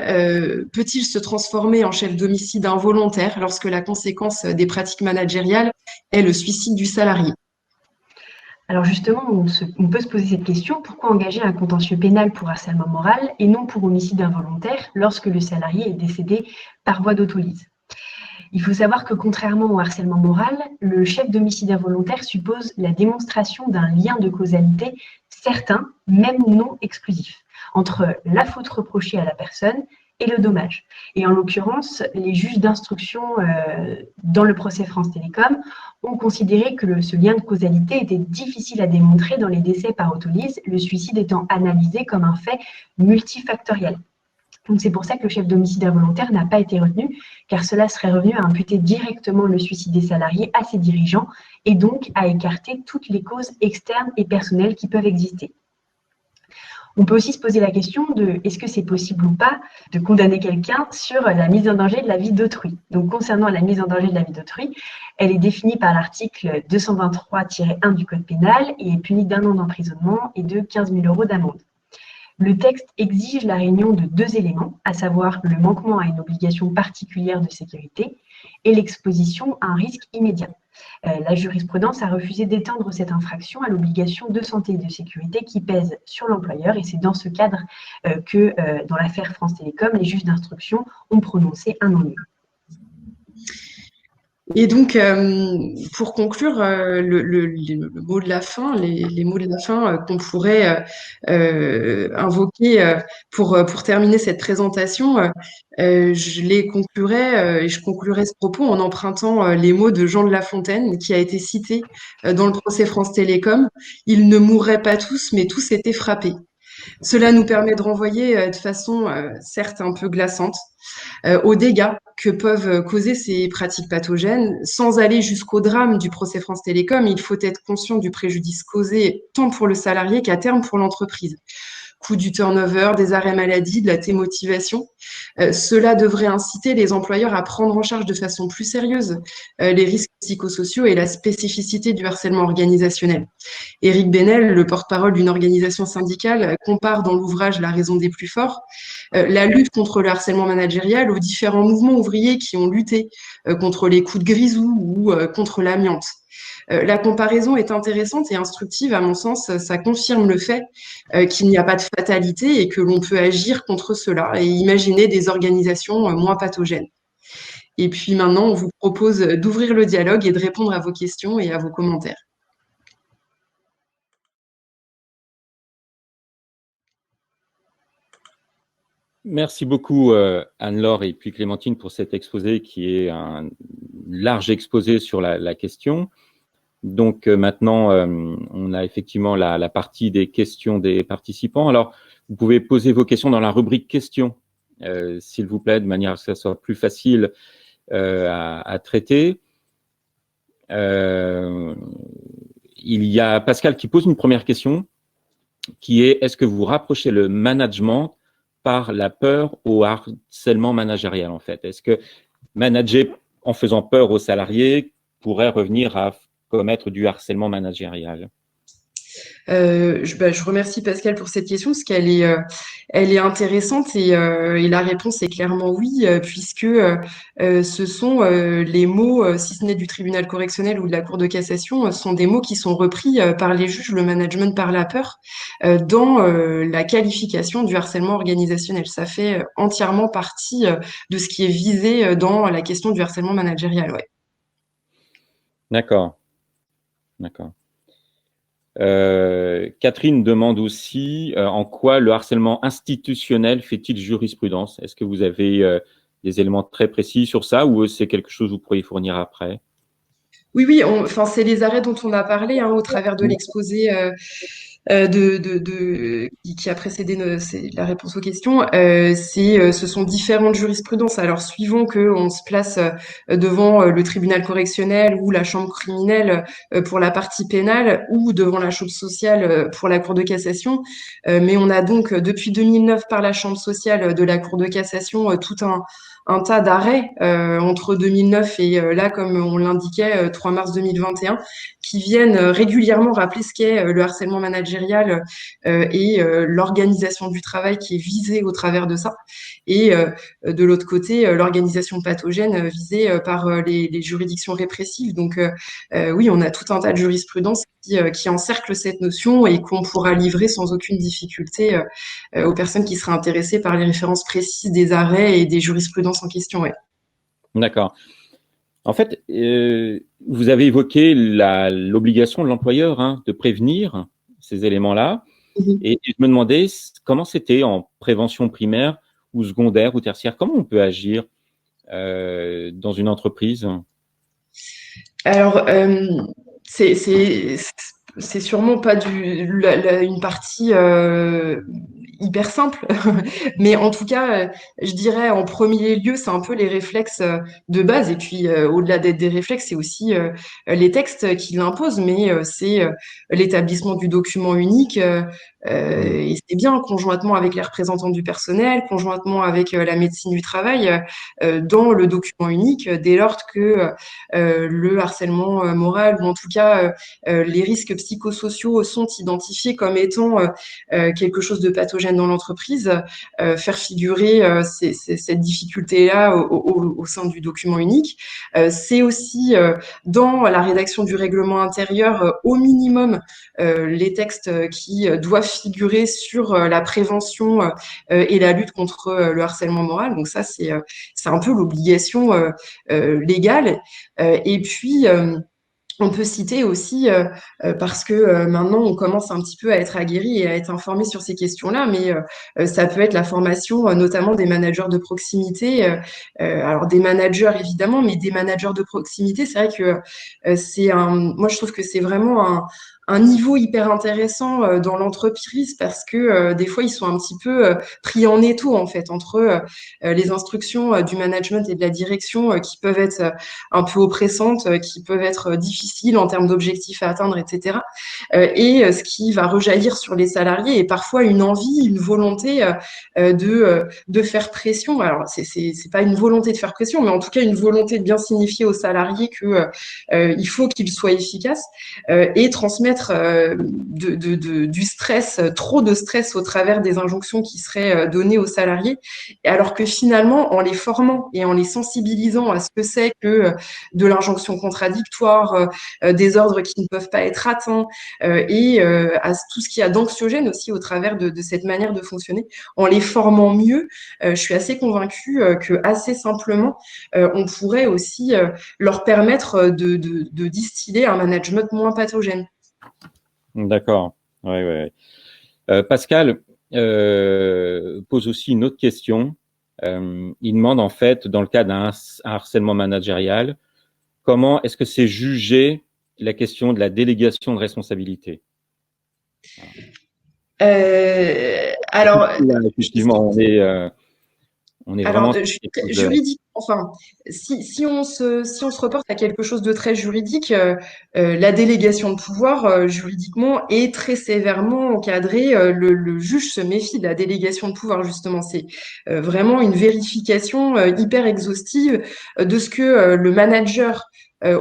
peut-il se transformer en chef d'homicide involontaire lorsque la conséquence des pratiques managériales est le suicide du salarié? Alors justement, on peut se poser cette question, pourquoi engager un contentieux pénal pour harcèlement moral et non pour homicide involontaire lorsque le salarié est décédé par voie d'autolyse? Il faut savoir que contrairement au harcèlement moral, le chef d'homicide involontaire suppose la démonstration d'un lien de causalité certain, même non exclusif, entre la faute reprochée à la personne et le dommage. Et en l'occurrence, les juges d'instruction dans le procès France Télécom ont considéré que ce lien de causalité était difficile à démontrer dans les décès par autolyse, le suicide étant analysé comme un fait multifactoriel. Donc c'est pour ça que le chef d'homicide involontaire n'a pas été retenu, car cela serait revenu à imputer directement le suicide des salariés à ses dirigeants et donc à écarter toutes les causes externes et personnelles qui peuvent exister. On peut aussi se poser la question de est-ce que c'est possible ou pas de condamner quelqu'un sur la mise en danger de la vie d'autrui. Donc concernant la mise en danger de la vie d'autrui, elle est définie par l'article 223-1 du Code pénal et est punie d'1 an d'emprisonnement et de 15 000 € d'amende. Le texte exige la réunion de 2 éléments, à savoir le manquement à une obligation particulière de sécurité et l'exposition à un risque immédiat. La jurisprudence a refusé d'étendre cette infraction à l'obligation de santé et de sécurité qui pèse sur l'employeur et c'est dans ce cadre que, dans l'affaire France Télécom, les juges d'instruction ont prononcé un non-lieu. Et donc, pour conclure, le mot de la fin, les mots de la fin qu'on pourrait invoquer pour terminer cette présentation, je les conclurai et je conclurai ce propos en empruntant les mots de Jean de La Fontaine, qui a été cité dans le procès France Télécom. Ils ne mourraient pas tous, mais tous étaient frappés. Cela nous permet de renvoyer de façon certes un peu glaçante aux dégâts que peuvent causer ces pratiques pathogènes. Sans aller jusqu'au drame du procès France Télécom, il faut être conscient du préjudice causé tant pour le salarié qu'à terme pour l'entreprise. Coût du turnover, des arrêts maladie, de la démotivation. Cela devrait inciter les employeurs à prendre en charge de façon plus sérieuse les risques psychosociaux et la spécificité du harcèlement organisationnel. Éric Benel, le porte-parole d'une organisation syndicale, compare dans l'ouvrage La raison des plus forts la lutte contre le harcèlement managérial aux différents mouvements ouvriers qui ont lutté contre les coups de grisou ou contre l'amiante. La comparaison est intéressante et instructive, à mon sens. Ça confirme le fait qu'il n'y a pas de fatalité et que l'on peut agir contre cela et imaginer des organisations moins pathogènes. Et puis maintenant, on vous propose d'ouvrir le dialogue et de répondre à vos questions et à vos commentaires. Merci beaucoup Anne-Laure et puis Clémentine pour cet exposé qui est un large exposé sur la question. Donc maintenant, on a effectivement la partie des questions des participants. Alors, vous pouvez poser vos questions dans la rubrique questions, s'il vous plaît, de manière à ce que ça soit plus facile à traiter. Il y a Pascal qui pose une première question qui est: est-ce que vous rapprochez le management par la peur au harcèlement managérial en fait? Est-ce que manager en faisant peur aux salariés pourrait revenir à commettre du harcèlement managérial? Je remercie Pascal pour cette question parce qu'elle elle est intéressante et la réponse est clairement oui, puisque ce sont les mots, si ce n'est du tribunal correctionnel ou de la Cour de cassation, sont des mots qui sont repris par les juges, le management par la peur, dans la qualification du harcèlement organisationnel. Ça fait entièrement partie de ce qui est visé dans la question du harcèlement managérial. Ouais. D'accord. D'accord. Catherine demande aussi en quoi le harcèlement institutionnel fait-il jurisprudence? Est-ce que vous avez des éléments très précis sur ça ou c'est quelque chose que vous pourriez fournir après? Oui, oui, enfin, c'est les arrêts dont on a parlé au travers de l'exposé qui a précédé la réponse aux questions. Ce sont différentes jurisprudences. Alors, suivant qu'on se place devant le tribunal correctionnel ou la chambre criminelle pour la partie pénale ou devant la chambre sociale pour la Cour de cassation. Mais on a donc, depuis 2009, par la chambre sociale de la Cour de cassation, tout un tas d'arrêts entre 2009 et là, comme on l'indiquait, 3 mars 2021, qui viennent régulièrement rappeler ce qu'est le harcèlement managérial et l'organisation du travail qui est visée au travers de ça. Et de l'autre côté, l'organisation pathogène visée par les juridictions répressives. Donc oui, on a tout un tas de jurisprudence qui encercle cette notion et qu'on pourra livrer sans aucune difficulté aux personnes qui seraient intéressées par les références précises des arrêts et des jurisprudences en question. Ouais. D'accord. En fait, vous avez évoqué l'obligation de l'employeur de prévenir ces éléments-là. Et je me demandais comment c'était en prévention primaire ou secondaire ou tertiaire. Comment on peut agir dans une entreprise? Alors, c'est sûrement pas une partie hyper simple, mais en tout cas, je dirais en premier lieu, c'est un peu les réflexes de base, et puis au-delà d'être des réflexes, c'est aussi les textes qui l'imposent, mais c'est l'établissement du document unique, et c'est bien, conjointement avec les représentants du personnel, conjointement avec la médecine du travail, dans le document unique, dès lors que le harcèlement moral, ou en tout cas les risques psychosociaux sont identifiés comme étant quelque chose de pathogène dans l'entreprise, faire figurer cette difficulté-là au sein du document unique. C'est aussi dans la rédaction du règlement intérieur, au minimum, les textes qui doivent figurer sur la prévention et la lutte contre le harcèlement moral. Donc ça, c'est un peu l'obligation légale. Et puis, on peut citer aussi, parce que maintenant on commence un petit peu à être aguerri et à être informé sur ces questions-là, mais ça peut être la formation notamment des managers de proximité. Alors des managers évidemment, mais des managers de proximité, c'est vrai que moi je trouve que c'est vraiment un niveau hyper intéressant dans l'entreprise parce que des fois ils sont un petit peu pris en étau en fait entre les instructions du management et de la direction qui peuvent être un peu oppressantes, qui peuvent être difficiles en termes d'objectifs à atteindre, etc. Et ce qui va rejaillir sur les salariés est parfois une envie, une volonté de faire pression. Alors c'est pas une volonté de faire pression, mais en tout cas une volonté de bien signifier aux salariés que il faut qu'ils soient efficaces et transmettre du stress, trop de stress au travers des injonctions qui seraient données aux salariés, alors que finalement, en les formant et en les sensibilisant à ce que c'est que de l'injonction contradictoire, des ordres qui ne peuvent pas être atteints, et à tout ce qu'il y a d'anxiogène aussi au travers de cette manière de fonctionner, en les formant mieux, je suis assez convaincue que assez simplement, on pourrait aussi leur permettre de distiller un management moins pathogène. D'accord. Ouais, ouais. Pascal pose aussi une autre question. Il demande en fait, dans le cas d'un harcèlement managérial, comment est-ce que c'est jugé la question de la délégation de responsabilité? Alors, effectivement, on est alors, vraiment juridique, enfin, si on se reporte à quelque chose de très juridique, la délégation de pouvoir, juridiquement, est très sévèrement encadrée. Le juge se méfie de la délégation de pouvoir, justement. C'est vraiment une vérification hyper exhaustive de ce que le manager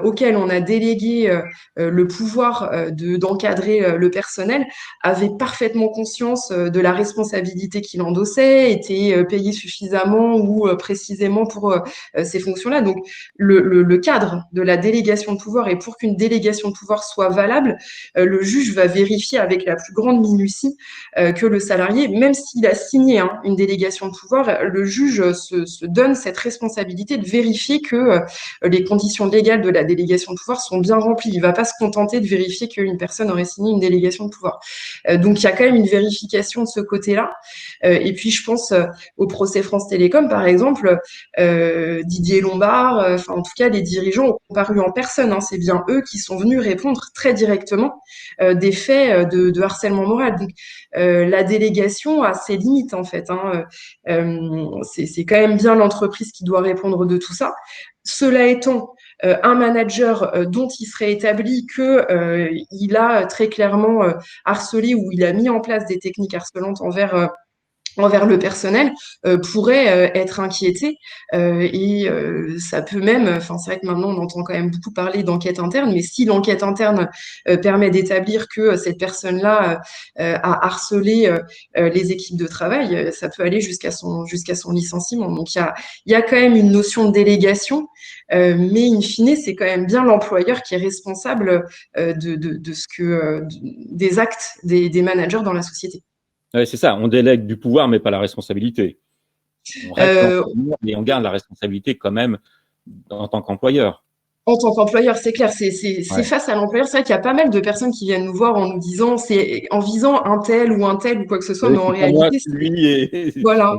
auquel on a délégué le pouvoir d'encadrer le personnel avait parfaitement conscience de la responsabilité qu'il endossait, était payé suffisamment ou précisément pour ces fonctions-là. Donc, le cadre de la délégation de pouvoir, et pour qu'une délégation de pouvoir soit valable, le juge va vérifier avec la plus grande minutie que le salarié, même s'il a signé une délégation de pouvoir, le juge se donne cette responsabilité de vérifier que les conditions légales de la délégation de pouvoir sont bien remplies. Il ne va pas se contenter de vérifier qu'une personne aurait signé une délégation de pouvoir. Donc, il y a quand même une vérification de ce côté-là. Et puis, je pense au procès France Télécom, par exemple, Didier Lombard, enfin, en tout cas, les dirigeants ont comparu en personne. C'est bien eux qui sont venus répondre très directement des faits de harcèlement moral. Donc, la délégation a ses limites, en fait. C'est quand même bien l'entreprise qui doit répondre de tout ça. Cela étant, un manager dont il serait établi qu'il a très clairement harcelé ou il a mis en place des techniques harcelantes envers le personnel pourrait être inquiété et ça peut même, enfin c'est vrai que maintenant on entend quand même beaucoup parler d'enquête interne, mais si l'enquête interne permet d'établir que cette personne-là a harcelé les équipes de travail, ça peut aller jusqu'à son licenciement. Donc il y a quand même une notion de délégation, mais in fine c'est quand même bien l'employeur qui est responsable de ce que des actes des managers dans la société. Ouais, c'est ça, on délègue du pouvoir, mais pas la responsabilité. On reste dans le pouvoir, mais on garde la responsabilité quand même en tant qu'employeur. En tant qu'employeur, c'est clair, c'est face à l'employeur. C'est vrai qu'il y a pas mal de personnes qui viennent nous voir en nous disant, c'est en visant un tel ou quoi que ce soit, mais en réalité, voilà.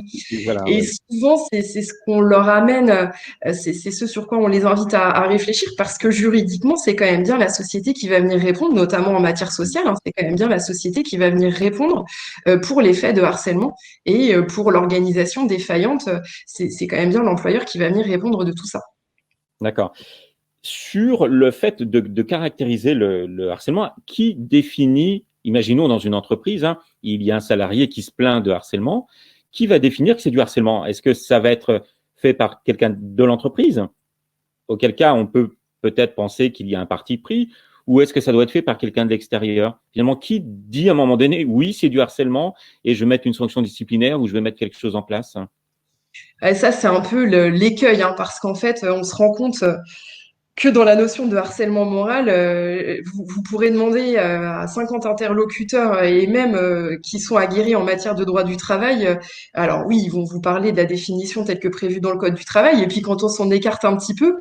Et souvent, c'est ce qu'on leur amène, c'est ce sur quoi on les invite à réfléchir, parce que juridiquement, c'est quand même bien la société qui va venir répondre, notamment en matière sociale. C'est quand même bien la société qui va venir répondre pour les faits de harcèlement et pour l'organisation défaillante. C'est quand même bien l'employeur qui va venir répondre de tout ça. D'accord. Sur le fait de caractériser le harcèlement, qui définit, imaginons dans une entreprise, il y a un salarié qui se plaint de harcèlement, qui va définir que c'est du harcèlement? Est-ce que ça va être fait par quelqu'un de l'entreprise? Auquel cas, on peut peut-être penser qu'il y a un parti pris, ou est-ce que ça doit être fait par quelqu'un de l'extérieur? Finalement, qui dit à un moment donné, oui, c'est du harcèlement, et je vais mettre une sanction disciplinaire ou je vais mettre quelque chose en place? Ça, c'est un peu l'écueil, parce qu'en fait, on se rend compte que dans la notion de harcèlement moral, vous pourrez demander à 50 interlocuteurs et même qui sont aguerris en matière de droit du travail. Alors oui, ils vont vous parler de la définition telle que prévue dans le Code du travail. Et puis quand on s'en écarte un petit peu,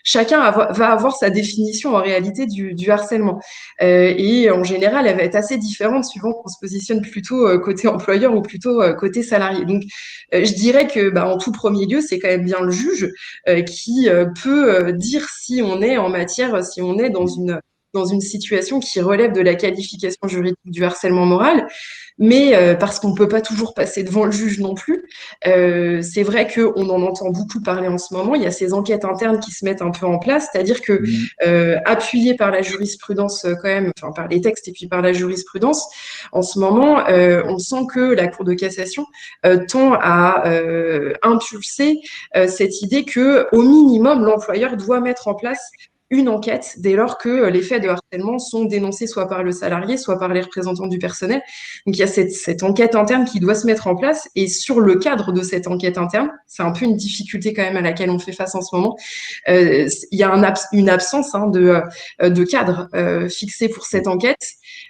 chacun va avoir sa définition en réalité du harcèlement. Et en général, elle va être assez différente suivant qu'on se positionne plutôt côté employeur ou plutôt côté salarié. Donc, je dirais que en tout premier lieu, c'est quand même bien le juge qui peut dire si on est en matière, si on est dans une situation qui relève de la qualification juridique du harcèlement moral, mais parce qu'on ne peut pas toujours passer devant le juge non plus. C'est vrai qu'on en entend beaucoup parler en ce moment. Il y a ces enquêtes internes qui se mettent un peu en place, c'est-à-dire que appuyé par la jurisprudence quand même, enfin par les textes et puis par la jurisprudence, en ce moment, on sent que la Cour de cassation tend à impulser cette idée que, au minimum, l'employeur doit mettre en place une enquête dès lors que les faits de harcèlement sont dénoncés soit par le salarié, soit par les représentants du personnel. Donc il y a cette enquête interne qui doit se mettre en place et sur le cadre de cette enquête interne, c'est un peu une difficulté quand même à laquelle on fait face en ce moment, il y a une absence de cadre fixé pour cette enquête.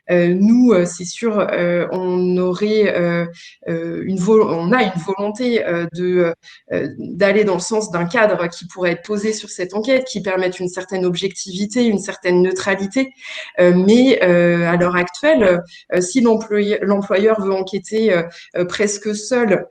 Nous, c'est sûr, on aurait on a une volonté d'aller dans le sens d'un cadre qui pourrait être posé sur cette enquête, qui permette une certaine objectivité, une certaine neutralité. Mais à l'heure actuelle, si l'employeur veut enquêter presque seul,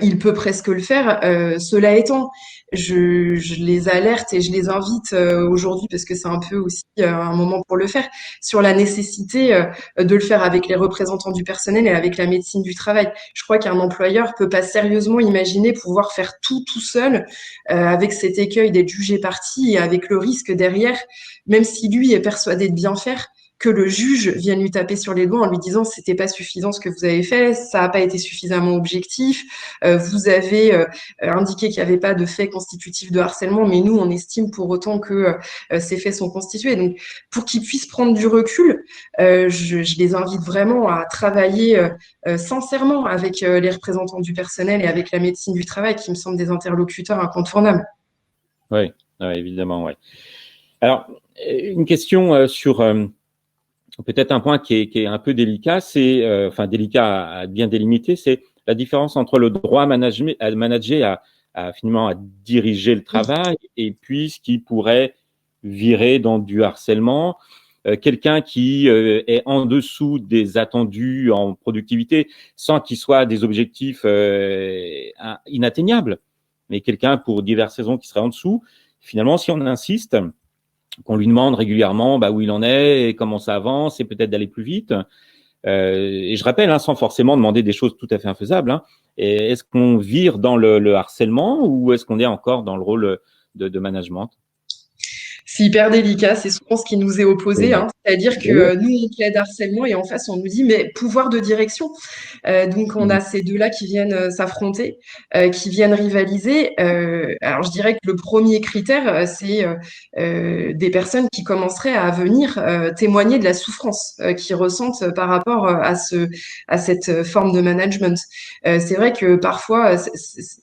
il peut presque le faire. Cela étant, je les alerte et je les invite aujourd'hui, parce que c'est un peu aussi un moment pour le faire, sur la nécessité de le faire avec les représentants du personnel et avec la médecine du travail. Je crois qu'un employeur peut pas sérieusement imaginer pouvoir faire tout seul avec cet écueil d'être jugé parti et avec le risque derrière, même si lui est persuadé de bien faire, que le juge vienne lui taper sur les doigts en lui disant c'était pas suffisant ce que vous avez fait, ça n'a pas été suffisamment objectif, vous avez indiqué qu'il n'y avait pas de faits constitutifs de harcèlement, mais nous on estime pour autant que ces faits sont constitués. Donc pour qu'ils puissent prendre du recul, je les invite vraiment à travailler sincèrement avec les représentants du personnel et avec la médecine du travail, qui me semblent des interlocuteurs incontournables. Oui, évidemment, oui. Alors, une question sur peut-être un point qui est un peu délicat, c'est délicat à bien délimiter, c'est la différence entre le droit à manager, finalement à diriger le travail, et puis ce qui pourrait virer dans du harcèlement. Quelqu'un qui est en dessous des attendus en productivité, sans qu'il soit des objectifs inatteignables, mais quelqu'un pour diverses raisons qui serait en dessous. Finalement, si on insiste, qu'on lui demande régulièrement où il en est et comment ça avance et peut-être d'aller plus vite. Et je rappelle, sans forcément demander des choses tout à fait infaisables, est-ce qu'on vire dans le harcèlement ou est-ce qu'on est encore dans le rôle de management? C'est hyper délicat, c'est souvent ce qui nous est opposé, c'est-à-dire que nous, on plaide harcèlement et en face, on nous dit, mais pouvoir de direction. Donc, on a ces deux-là qui viennent s'affronter, qui viennent rivaliser. Alors, je dirais que le premier critère, c'est des personnes qui commenceraient à venir témoigner de la souffrance qu'ils ressentent par rapport à cette forme de management. C'est vrai que parfois,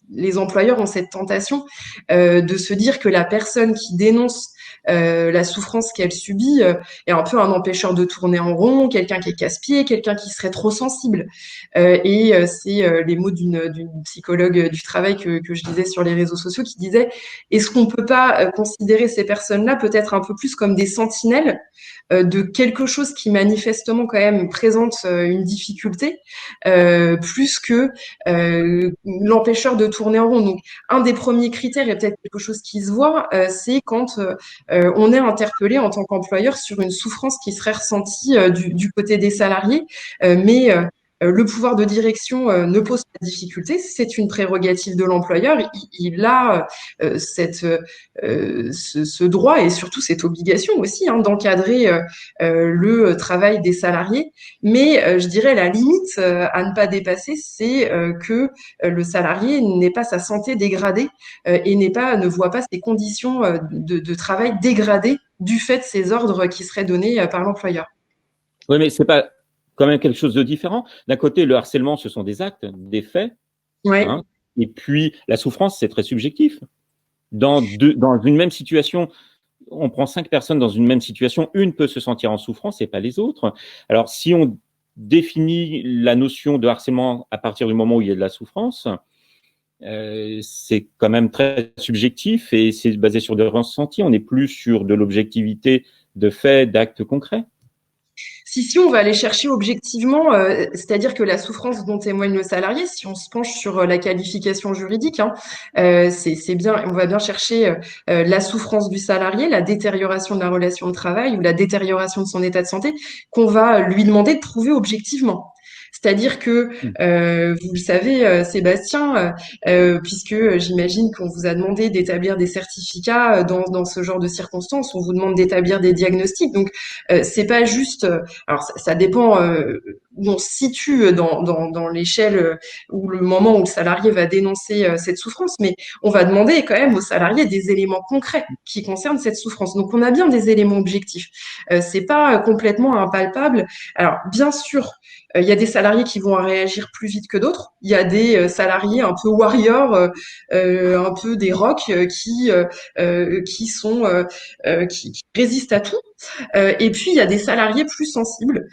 les employeurs ont cette tentation de se dire que la personne qui dénonce la souffrance qu'elle subit est un peu un empêcheur de tourner en rond, quelqu'un qui est casse-pied, quelqu'un qui serait trop sensible. C'est les mots d'une psychologue du travail que je lisais sur les réseaux sociaux qui disait « Est-ce qu'on peut pas considérer ces personnes-là peut-être un peu plus comme des sentinelles de quelque chose qui manifestement quand même présente une difficulté plus que l'empêcheur de tourner en rond. » Donc, un des premiers critères, et peut-être quelque chose qui se voit, c'est quand on est interpellé en tant qu'employeur sur une souffrance qui serait ressentie du côté des salariés, mais le pouvoir de direction ne pose pas de difficulté, c'est une prérogative de l'employeur. Il a ce droit et surtout cette obligation aussi d'encadrer le travail des salariés. Mais je dirais la limite à ne pas dépasser, c'est que le salarié n'ait pas sa santé dégradée et ne voit pas ses conditions de travail dégradées du fait de ces ordres qui seraient donnés par l'employeur. Oui, mais c'est pas quand même quelque chose de différent. D'un côté, le harcèlement, ce sont des actes, des faits. Ouais. Et puis, la souffrance, c'est très subjectif. Dans une même situation, on prend 5 personnes dans une même situation, une peut se sentir en souffrance et pas les autres. Alors, si on définit la notion de harcèlement à partir du moment où il y a de la souffrance, c'est quand même très subjectif et c'est basé sur des ressentis. On n'est plus sur de l'objectivité de faits, d'actes concrets. Si on va aller chercher objectivement, c'est-à-dire que la souffrance dont témoigne le salarié, si on se penche sur la qualification juridique, hein, c'est bien, on va bien chercher la souffrance du salarié, la détérioration de la relation de travail ou la détérioration de son état de santé, qu'on va lui demander de prouver objectivement. C'est-à-dire que, vous le savez, Sébastien, puisque j'imagine qu'on vous a demandé d'établir des certificats dans ce genre de circonstances, on vous demande d'établir des diagnostics. Donc, c'est pas juste. Alors, ça dépend où on se situe dans l'échelle ou le moment où le salarié va dénoncer cette souffrance, mais on va demander quand même au salarié des éléments concrets qui concernent cette souffrance. Donc, on a bien des éléments objectifs. C'est pas complètement impalpable. Alors, bien sûr. Il y a des salariés qui vont réagir plus vite que d'autres. Il y a des salariés un peu warriors, un peu des rocs qui résistent à tout. Et puis il y a des salariés plus sensibles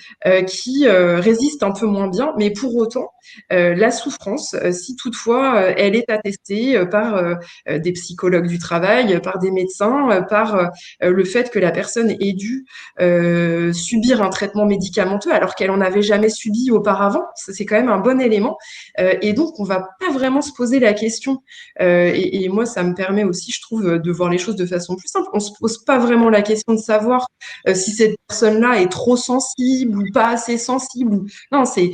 qui résistent un peu moins bien, mais pour autant, la souffrance, si toutefois elle est attestée par des psychologues du travail, par des médecins, par le fait que la personne ait dû subir un traitement médicamenteux alors qu'elle en avait jamais subi auparavant, c'est quand même un bon élément. Et donc, on va pas vraiment se poser la question. Et moi, ça me permet aussi, je trouve, de voir les choses de façon plus simple. On se pose pas vraiment la question de savoir si cette personne-là est trop sensible ou pas assez sensible. Non, c'est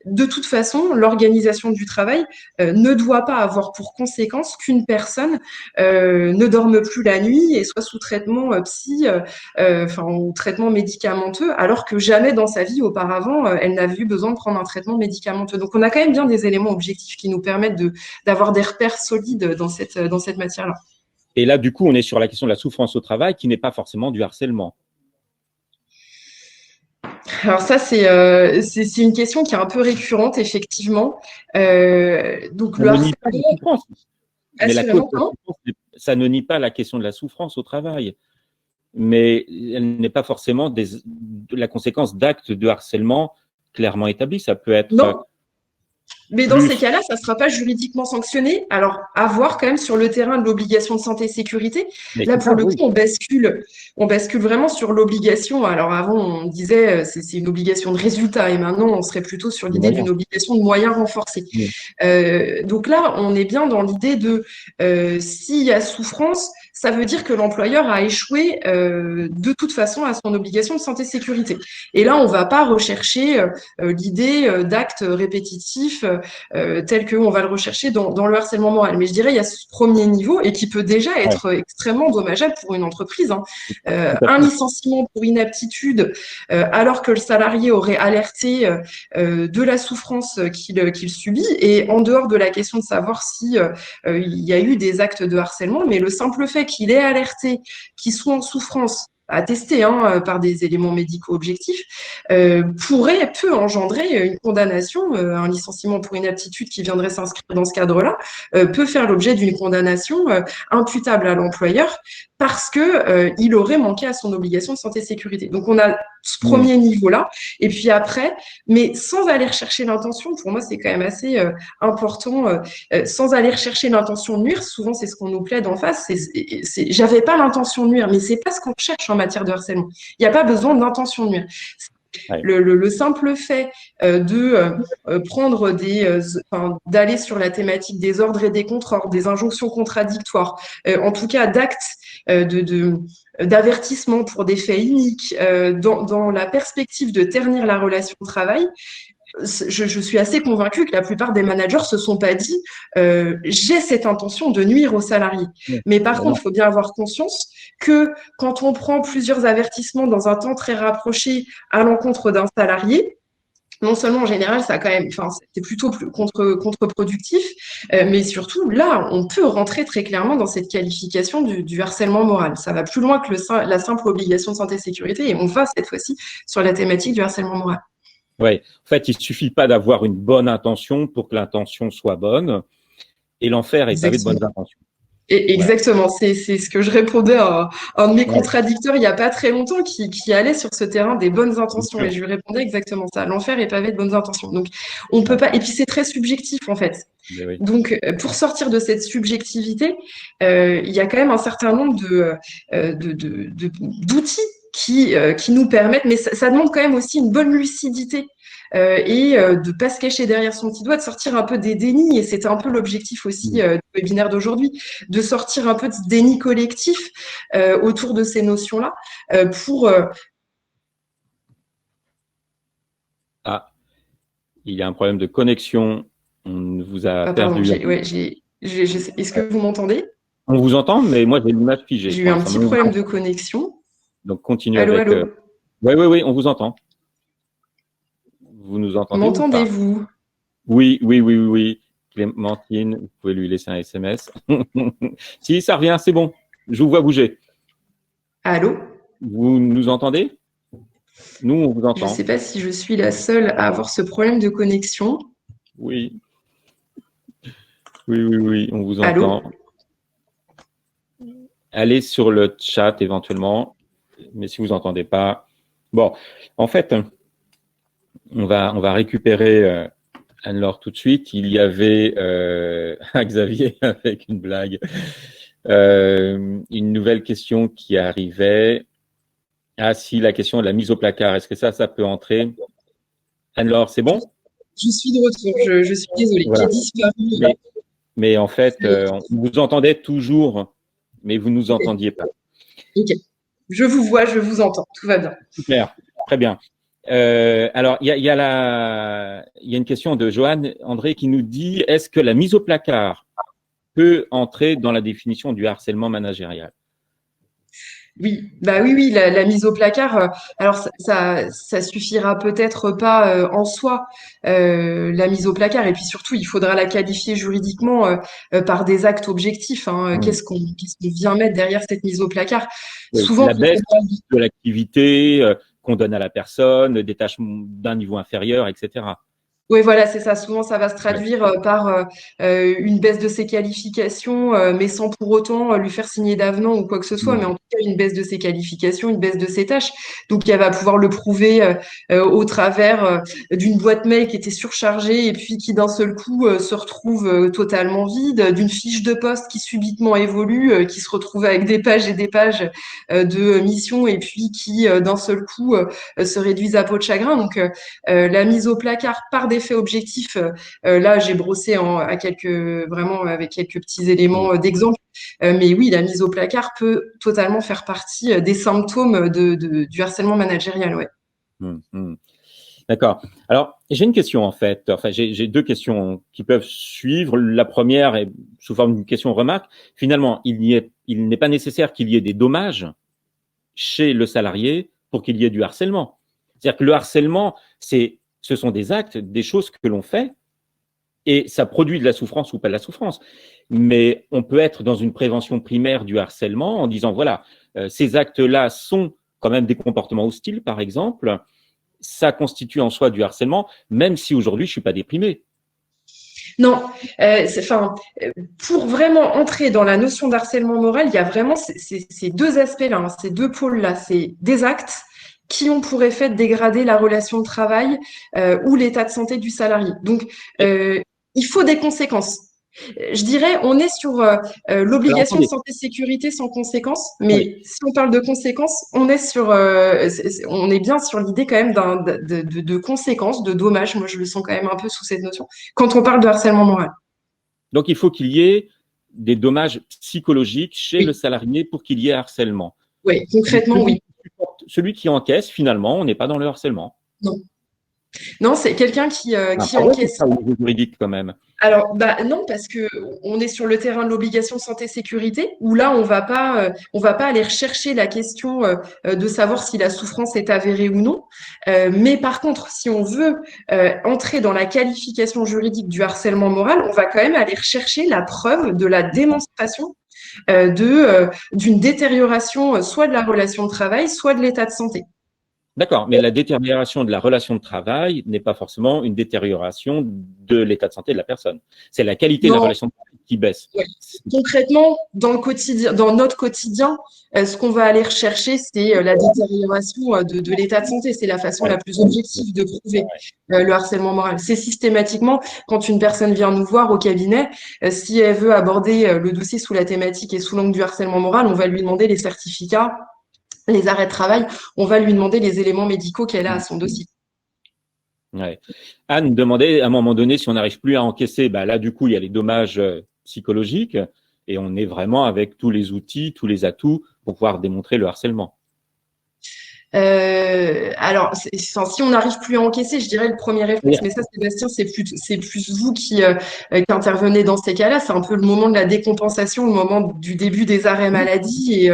de toute façon, l'organisation du travail ne doit pas avoir pour conséquence qu'une personne ne dorme plus la nuit et soit sous traitement ou traitement médicamenteux, alors que jamais dans sa vie auparavant, elle n'avait eu besoin de prendre un traitement médicamenteux. Donc, on a quand même bien des éléments objectifs qui nous permettent d'avoir des repères solides dans cette matière-là. Et là, du coup, on est sur la question de la souffrance au travail qui n'est pas forcément du harcèlement. Alors ça, c'est une question qui est un peu récurrente, effectivement. Donc le harcèlement, mais ça ne nie pas la question de la souffrance au travail, mais elle n'est pas forcément la conséquence d'actes de harcèlement clairement établis. Ça peut être... Non. Mais dans ces cas-là, ça ne sera pas juridiquement sanctionné. Alors, à voir quand même sur le terrain de l'obligation de santé et sécurité. Là, pour le coup, on bascule vraiment sur l'obligation. Alors, avant, on disait c'est une obligation de résultat, et maintenant, on serait plutôt sur l'idée d'une obligation de moyens renforcés. Donc là, on est bien dans l'idée de s'il y a souffrance, ça veut dire que l'employeur a échoué de toute façon à son obligation de santé et sécurité. Et là, on ne va pas rechercher l'idée d'actes répétitifs tel qu'on va le rechercher dans le harcèlement moral. Mais je dirais, il y a ce premier niveau et qui peut déjà être extrêmement dommageable pour une entreprise. Un licenciement pour inaptitude, alors que le salarié aurait alerté de la souffrance qu'il subit, et en dehors de la question de savoir si il y a eu des actes de harcèlement, mais le simple fait qu'il ait alerté, qu'il soit en souffrance, attesté par des éléments médicaux objectifs, peut engendrer une condamnation. Un licenciement pour inaptitude qui viendrait s'inscrire dans ce cadre-là peut faire l'objet d'une condamnation imputable à l'employeur parce que il aurait manqué à son obligation de santé et sécurité. Donc, on a ce premier niveau-là. Et puis après, mais sans aller rechercher l'intention, pour moi, c'est quand même assez important, sans aller rechercher l'intention de nuire. Souvent, c'est ce qu'on nous plaide en face. J'avais pas l'intention de nuire, mais c'est pas ce qu'on cherche en matière de harcèlement. Il n'y a pas besoin d'intention de nuire. Le simple fait prendre d'aller sur la thématique des ordres et des contre-ordres, des injonctions contradictoires, en tout cas d'actes d'avertissement pour des faits iniques, dans la perspective de ternir la relation de travail. Je suis assez convaincue que la plupart des managers se sont pas dit j'ai cette intention de nuire aux salariés. Mais par contre, il faut bien avoir conscience que quand on prend plusieurs avertissements dans un temps très rapproché à l'encontre d'un salarié, non seulement en général, ça a quand même, c'est plutôt contre-productif, mais surtout là, on peut rentrer très clairement dans cette qualification du harcèlement moral. Ça va plus loin que la simple obligation de santé et sécurité, et on va cette fois-ci sur la thématique du harcèlement moral. Oui, en fait, il ne suffit pas d'avoir une bonne intention pour que l'intention soit bonne, et l'enfer est pavé de bonnes intentions. Exactement, c'est ce que je répondais à un de mes contradicteurs il n'y a pas très longtemps qui allait sur ce terrain des bonnes intentions et je lui répondais exactement ça. L'enfer est pavé de bonnes intentions. Donc on peut pas, et puis c'est très subjectif en fait. Oui. Donc pour sortir de cette subjectivité, il y a quand même un certain nombre d'outils qui nous permettent, mais ça demande quand même aussi une bonne lucidité et de pas se cacher derrière son petit doigt, de sortir un peu des dénis. Et c'était un peu l'objectif aussi du webinaire d'aujourd'hui, de sortir un peu de ce déni collectif autour de ces notions-là pour… Ah, il y a un problème de connexion. On vous a perdu. Est-ce que vous m'entendez? On vous entend, mais moi, j'ai l'image figée. J'ai eu un petit problème de connexion. Donc, continuez allô, avec… Allô. Oui, on vous entend. Vous nous entendez? M'entendez-vous? Oui. Clémentine, vous pouvez lui laisser un SMS. Si, ça revient, c'est bon. Je vous vois bouger. Allô? Vous nous entendez? Nous, on vous entend. Je ne sais pas si je suis la seule à avoir ce problème de connexion. Oui, on vous entend. Allô? Allez sur le chat éventuellement, mais si vous n'entendez pas… Bon, en fait, on va récupérer Anne-Laure tout de suite. Il y avait Xavier avec une blague, une nouvelle question qui arrivait. Ah si, la question de la mise au placard, est-ce que ça peut entrer? Anne-Laure, c'est bon? Je suis de retour, je suis désolée, voilà. J'ai disparu. Mais en fait, on vous entendait toujours, mais vous ne nous entendiez pas. Ok, je vous vois, je vous entends, tout va bien. Super, très bien. Alors, il y a une question de Joanne André qui nous dit, est-ce que la mise au placard peut entrer dans la définition du harcèlement managérial? Oui, oui, la mise au placard. Alors ça suffira peut-être pas en soi la mise au placard. Et puis surtout, il faudra la qualifier juridiquement par des actes objectifs. Hein. Qu'est-ce qu'on vient mettre derrière cette mise au placard? Oui, souvent, la baisse de l'activité qu'on donne à la personne, le détachement d'un niveau inférieur, etc. Oui, voilà, c'est ça. Souvent, ça va se traduire par une baisse de ses qualifications, mais sans pour autant lui faire signer d'avenant ou quoi que ce soit. Mais en tout cas, une baisse de ses qualifications, une baisse de ses tâches. Donc, elle va pouvoir le prouver au travers d'une boîte mail qui était surchargée et puis qui d'un seul coup se retrouve totalement vide, d'une fiche de poste qui subitement évolue, qui se retrouve avec des pages et des pages de missions et puis qui d'un seul coup se réduisent à peau de chagrin. Donc, la mise au placard par des faits objectifs, là j'ai brossé vraiment avec quelques petits éléments d'exemple, mais oui, la mise au placard peut totalement faire partie des symptômes du harcèlement managérial. Ouais. D'accord. Alors, j'ai une question en fait. Enfin, j'ai deux questions qui peuvent suivre. La première est sous forme d'une question-remarque. Finalement, il n'est pas nécessaire qu'il y ait des dommages chez le salarié pour qu'il y ait du harcèlement. C'est-à-dire que le harcèlement, ce sont des actes, des choses que l'on fait et ça produit de la souffrance ou pas de la souffrance. Mais on peut être dans une prévention primaire du harcèlement en disant, voilà, ces actes-là sont quand même des comportements hostiles, par exemple. Ça constitue en soi du harcèlement, même si aujourd'hui, je suis pas déprimé. Non, pour vraiment entrer dans la notion d'harcèlement moral, il y a vraiment ces deux aspects-là, hein, ces deux pôles-là. C'est des actes qui ont pour effet de dégrader la relation de travail ou l'état de santé du salarié. Donc, il faut des conséquences. Je dirais, on est sur l'obligation de santé-sécurité sans conséquences, mais si on parle de conséquences, on est bien sur l'idée quand même de conséquences, de dommages. Moi, je le sens quand même un peu sous cette notion, quand on parle de harcèlement moral. Donc, il faut qu'il y ait des dommages psychologiques chez le salarié pour qu'il y ait harcèlement. Oui, concrètement, oui. Celui qui encaisse, finalement, on n'est pas dans le harcèlement. Non, c'est quelqu'un qui encaisse. C'est un juridique quand même. Alors, non, parce que on est sur le terrain de l'obligation santé-sécurité, où là, on va pas aller rechercher la question de savoir si la souffrance est avérée ou non. Mais par contre, si on veut entrer dans la qualification juridique du harcèlement moral, on va quand même aller rechercher la preuve de la démonstration d'une détérioration soit de la relation de travail, soit de l'état de santé. D'accord, mais la détérioration de la relation de travail n'est pas forcément une détérioration de l'état de santé de la personne. C'est la qualité de la relation de travail qui baisse. Ouais. Concrètement, dans notre quotidien, ce qu'on va aller rechercher, c'est la détérioration de l'état de santé. C'est la façon la plus objective de prouver le harcèlement moral. C'est systématiquement, quand une personne vient nous voir au cabinet, si elle veut aborder le dossier sous la thématique et sous l'angle du harcèlement moral, on va lui demander les certificats, les arrêts de travail, on va lui demander les éléments médicaux qu'elle a à son dossier. Ouais. Anne demandait à un moment donné si on n'arrive plus à encaisser. Là, du coup, il y a les dommages psychologiques et on est vraiment avec tous les outils, tous les atouts pour pouvoir démontrer le harcèlement. Alors, si on n'arrive plus à encaisser, je dirais le premier réflexe, mais ça, Sébastien, c'est plus vous qui intervenez dans ces cas-là. C'est un peu le moment de la décompensation, le moment du début des arrêts maladie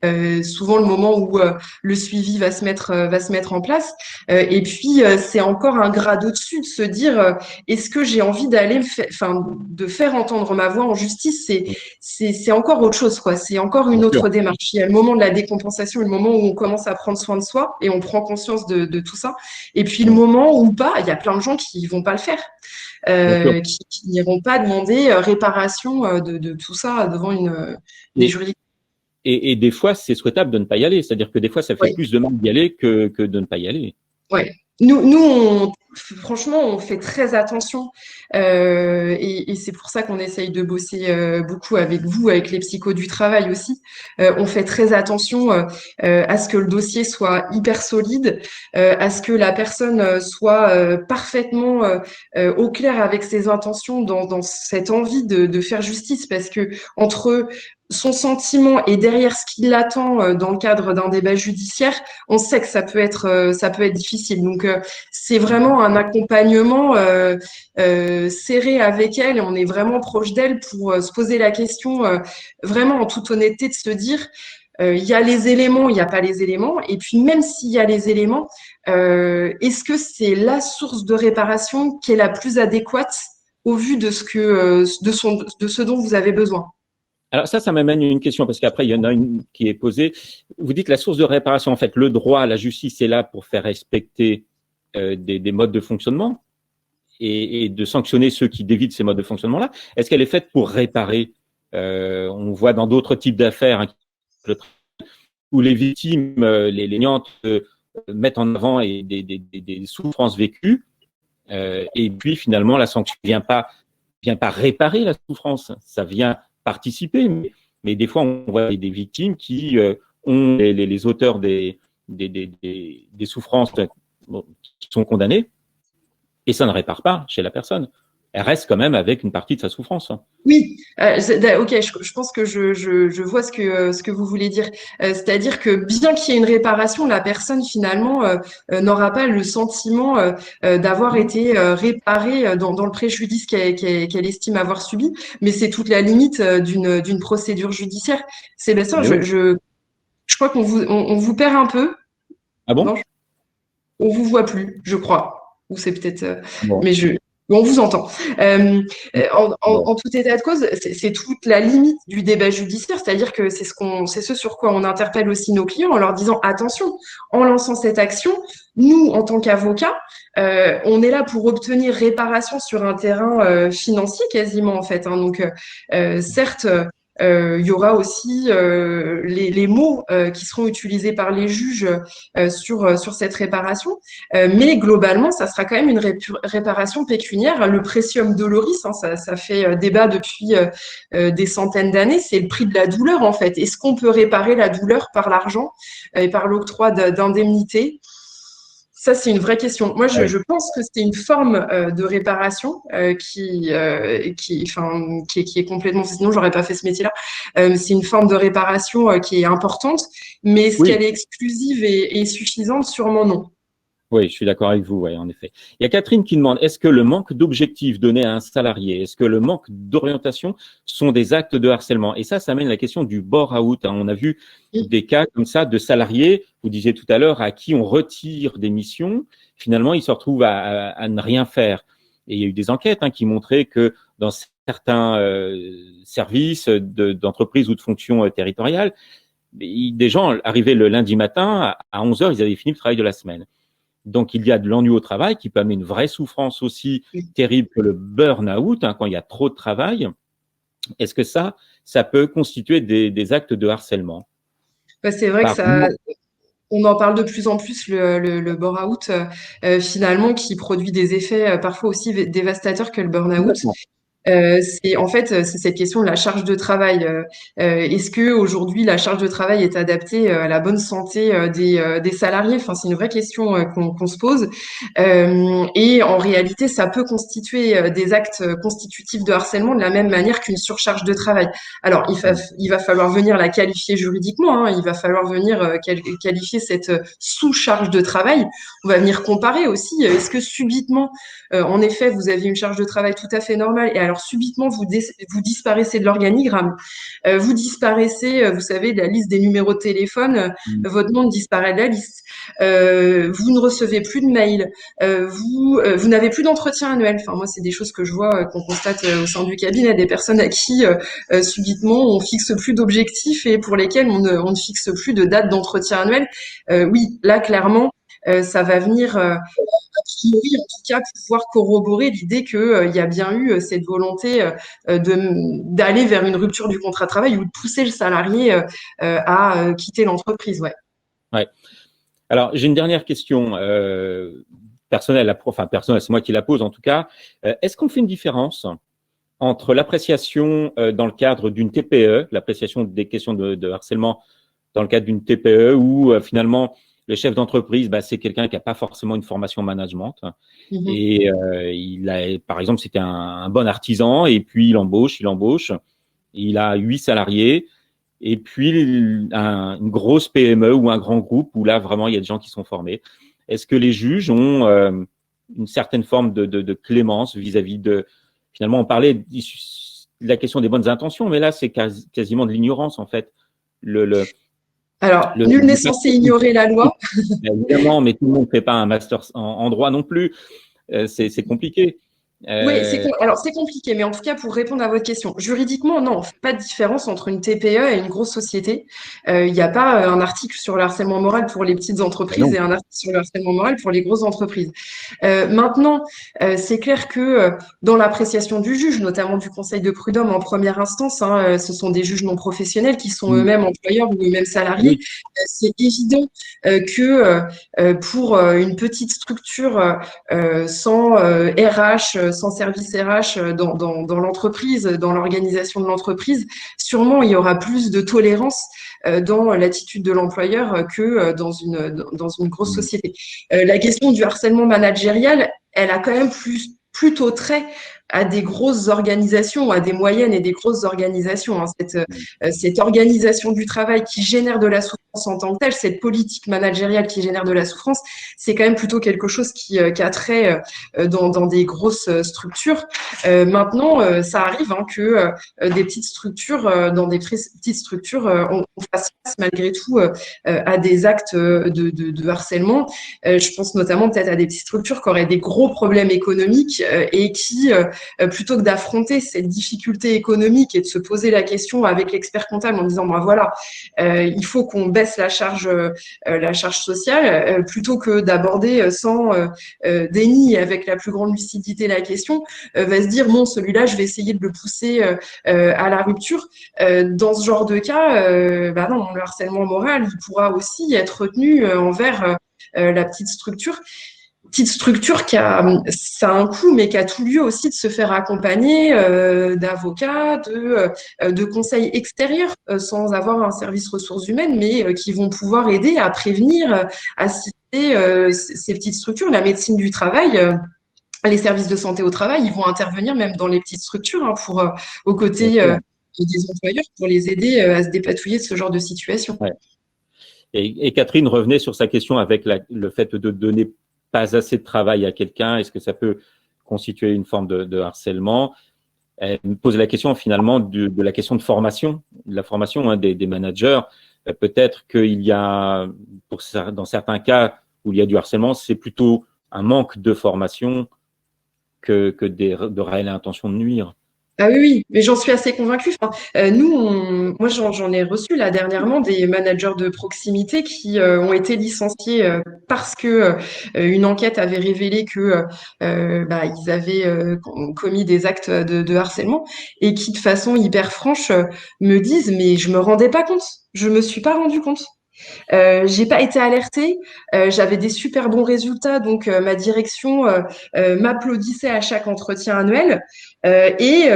et souvent le moment où le suivi va se mettre en place. Et puis, c'est encore un grade au-dessus de se dire, est-ce que j'ai envie de faire entendre ma voix en justice? C'est encore autre chose, quoi. C'est encore une autre démarche. Il y a le moment de la décompensation, le moment où on commence à prendre soin de soi et on prend conscience de tout ça. Et puis le moment où pas, il y a plein de gens qui vont pas le faire. Qui n'iront pas demander réparation de tout ça devant des juridictions. Et des fois, c'est souhaitable de ne pas y aller. C'est-à-dire que des fois, ça fait plus de mal d'y aller que de ne pas y aller. Ouais. Nous, franchement, on fait très attention et c'est pour ça qu'on essaye de bosser beaucoup avec vous, avec les psychos du travail aussi. On fait très attention à ce que le dossier soit hyper solide, à ce que la personne soit parfaitement au clair avec ses intentions dans cette envie de faire justice, parce que entre son sentiment et derrière ce qui l'attend dans le cadre d'un débat judiciaire, on sait que ça peut être difficile. Donc c'est vraiment un accompagnement serré avec elle. On est vraiment proche d'elle pour se poser la question vraiment en toute honnêteté de se dire il y a les éléments, il n'y a pas les éléments. Et puis même s'il y a les éléments, est-ce que c'est la source de réparation qui est la plus adéquate au vu de ce dont vous avez besoin? Alors ça m'amène une question, parce qu'après, il y en a une qui est posée. Vous dites la source de réparation, en fait, le droit, la justice est là pour faire respecter des modes de fonctionnement et de sanctionner ceux qui dévient ces modes de fonctionnement-là. Est-ce qu'elle est faite pour réparer on voit dans d'autres types d'affaires où les victimes, les plaignantes mettent en avant des souffrances vécues et puis finalement, la sanction vient pas réparer la souffrance, ça vient participer, mais des fois on voit des victimes qui ont les auteurs des souffrances qui sont condamnés et ça ne répare pas chez la personne. Elle reste quand même avec une partie de sa souffrance. Oui, ok, je pense que je vois ce que vous voulez dire. C'est-à-dire que bien qu'il y ait une réparation, la personne finalement n'aura pas le sentiment d'avoir été réparée dans le préjudice qu'elle estime avoir subi, mais c'est toute la limite d'une procédure judiciaire. Sébastien, je crois qu'on vous perd un peu. Ah bon? Non, on vous voit plus, je crois. Ou c'est peut-être, bon. mais on vous entend. En tout état de cause, c'est toute la limite du débat judiciaire, c'est-à-dire que c'est ce sur quoi on interpelle aussi nos clients en leur disant attention, en lançant cette action, nous, en tant qu'avocats, on est là pour obtenir réparation sur un terrain financier quasiment en fait. Hein. Donc, certes. Il y aura aussi les mots qui seront utilisés par les juges sur cette réparation, mais globalement, ça sera quand même une réparation pécuniaire. Le précium doloris, hein, ça fait débat depuis des centaines d'années, c'est le prix de la douleur en fait. Est-ce qu'on peut réparer la douleur par l'argent et par l'octroi d'indemnités? Ça, c'est une vraie question. Moi, je pense que c'est une forme de réparation qui est complètement. Sinon, j'aurais pas fait ce métier-là. C'est une forme de réparation qui est importante, mais est-ce qu'elle est exclusive et suffisante? Sûrement non. Oui, je suis d'accord avec vous, ouais, en effet. Il y a Catherine qui demande, est-ce que le manque d'objectifs donné à un salarié, est-ce que le manque d'orientation sont des actes de harcèlement? Et ça amène la question du bore-out. Hein. On a vu des cas comme ça de salariés, vous disiez tout à l'heure, à qui on retire des missions. Finalement, ils se retrouvent à ne rien faire. Et il y a eu des enquêtes qui montraient que dans certains services d'entreprises ou de fonctions territoriales, des gens arrivaient le lundi matin, à 11h, ils avaient fini le travail de la semaine. Donc, il y a de l'ennui au travail qui peut amener une vraie souffrance aussi terrible que le burn-out, quand il y a trop de travail. est-ce que ça peut constituer des actes de harcèlement? C'est vrai que on en parle de plus en plus, le bore-out, finalement, qui produit des effets parfois aussi dévastateurs que le burn-out. C'est cette question de la charge de travail. Est-ce que aujourd'hui la charge de travail est adaptée à la bonne santé des salariés? Enfin, c'est une vraie question qu'on se pose. Et en réalité, ça peut constituer des actes constitutifs de harcèlement de la même manière qu'une surcharge de travail. Alors, il va falloir venir la qualifier juridiquement, hein. Il va falloir venir qualifier cette sous-charge de travail. On va venir comparer aussi. Est-ce que subitement, en effet, vous aviez une charge de travail tout à fait normale et alors subitement vous disparaissez de l'organigramme, vous disparaissez, vous savez, de la liste des numéros de téléphone, votre nom disparaît de la liste, vous ne recevez plus de mails, vous n'avez plus d'entretien annuel. Enfin, moi, c'est des choses que je vois, qu'on constate au sein du cabinet, des personnes à qui subitement on fixe plus d'objectifs et pour lesquels on ne fixe plus de date d'entretien annuel. Oui, là, clairement, ça va venir, a priori, en tout cas, pouvoir corroborer l'idée qu'il y a bien eu cette volonté d'aller vers une rupture du contrat de travail ou de pousser le salarié à quitter l'entreprise. Ouais. Ouais. Alors, j'ai une dernière question personnelle, personnelle, c'est moi qui la pose en tout cas. Est-ce qu'on fait une différence entre l'appréciation dans le cadre d'une TPE, l'appréciation des questions de harcèlement dans le cadre d'une TPE où finalement le chef d'entreprise, c'est quelqu'un qui n'a pas forcément une formation management et par exemple, c'était un bon artisan et puis il embauche, il a 8 salariés et puis une grosse PME ou un grand groupe où là vraiment il y a des gens qui sont formés. Est-ce que les juges ont une certaine forme de clémence vis-à-vis de… Finalement, on parlait de la question des bonnes intentions, mais là, c'est quasiment de l'ignorance, en fait. Alors, nul n'est censé ignorer la loi. Évidemment, mais tout le monde ne fait pas un master en droit non plus. C'est compliqué. Oui, alors c'est compliqué, mais en tout cas, pour répondre à votre question, juridiquement, non, on ne fait pas de différence entre une TPE et une grosse société. Il n'y a pas un article sur le harcèlement moral pour les petites entreprises et un article sur le harcèlement moral pour les grosses entreprises. Maintenant, c'est clair que dans l'appréciation du juge, notamment du conseil de prud'homme en première instance, ce sont des juges non professionnels qui sont eux-mêmes employeurs ou eux-mêmes salariés. C'est évident que pour une petite structure sans RH, sans service RH dans l'entreprise, dans l'organisation de l'entreprise, sûrement il y aura plus de tolérance dans l'attitude de l'employeur que dans une grosse société. La question du harcèlement managérial, elle a quand même plutôt trait à des grosses organisations, à des moyennes et des grosses organisations. Cette organisation du travail qui génère de la souffrance en tant que telle, cette politique managériale qui génère de la souffrance, c'est quand même plutôt quelque chose qui a trait dans des grosses structures. Maintenant, ça arrive que des petites structures, dans des petites structures, on fasse face malgré tout à des actes de harcèlement. Je pense notamment peut-être à des petites structures qui auraient des gros problèmes économiques et qui plutôt que d'affronter cette difficulté économique et de se poser la question avec l'expert comptable en disant voilà, il faut qu'on baisse la charge sociale, plutôt que d'aborder sans déni avec la plus grande lucidité la question, va se dire bon, celui-là, je vais essayer de le pousser à la rupture. Dans ce genre de cas, non, le harcèlement moral, il pourra aussi être retenu envers la petite structure ça a un coût, mais qui a tout lieu aussi de se faire accompagner d'avocats, de conseils extérieurs, sans avoir un service ressources humaines, mais qui vont pouvoir aider à prévenir, assister ces petites structures. La médecine du travail, les services de santé au travail, ils vont intervenir même dans les petites structures aux côtés des employeurs pour les aider à se dépatouiller de ce genre de situation. Ouais. Et Catherine revenait sur sa question avec le fait de donner pas assez de travail à quelqu'un, est-ce que ça peut constituer une forme de harcèlement? Elle me pose la question finalement de la question de formation, de la formation des managers. Peut-être qu'il y a, dans certains cas où il y a du harcèlement, c'est plutôt un manque de formation que de réelle intention de nuire. Ah oui, oui, mais j'en suis assez convaincue. Enfin, nous, moi, j'en ai reçu là dernièrement des managers de proximité qui ont été licenciés parce que une enquête avait révélé que bah, ils avaient commis des actes de harcèlement et qui, de façon hyper franche, me disent, mais je me rendais pas compte, je me suis pas rendu compte. J'ai pas été alertée. J'avais des super bons résultats, donc ma direction m'applaudissait à chaque entretien annuel. C'est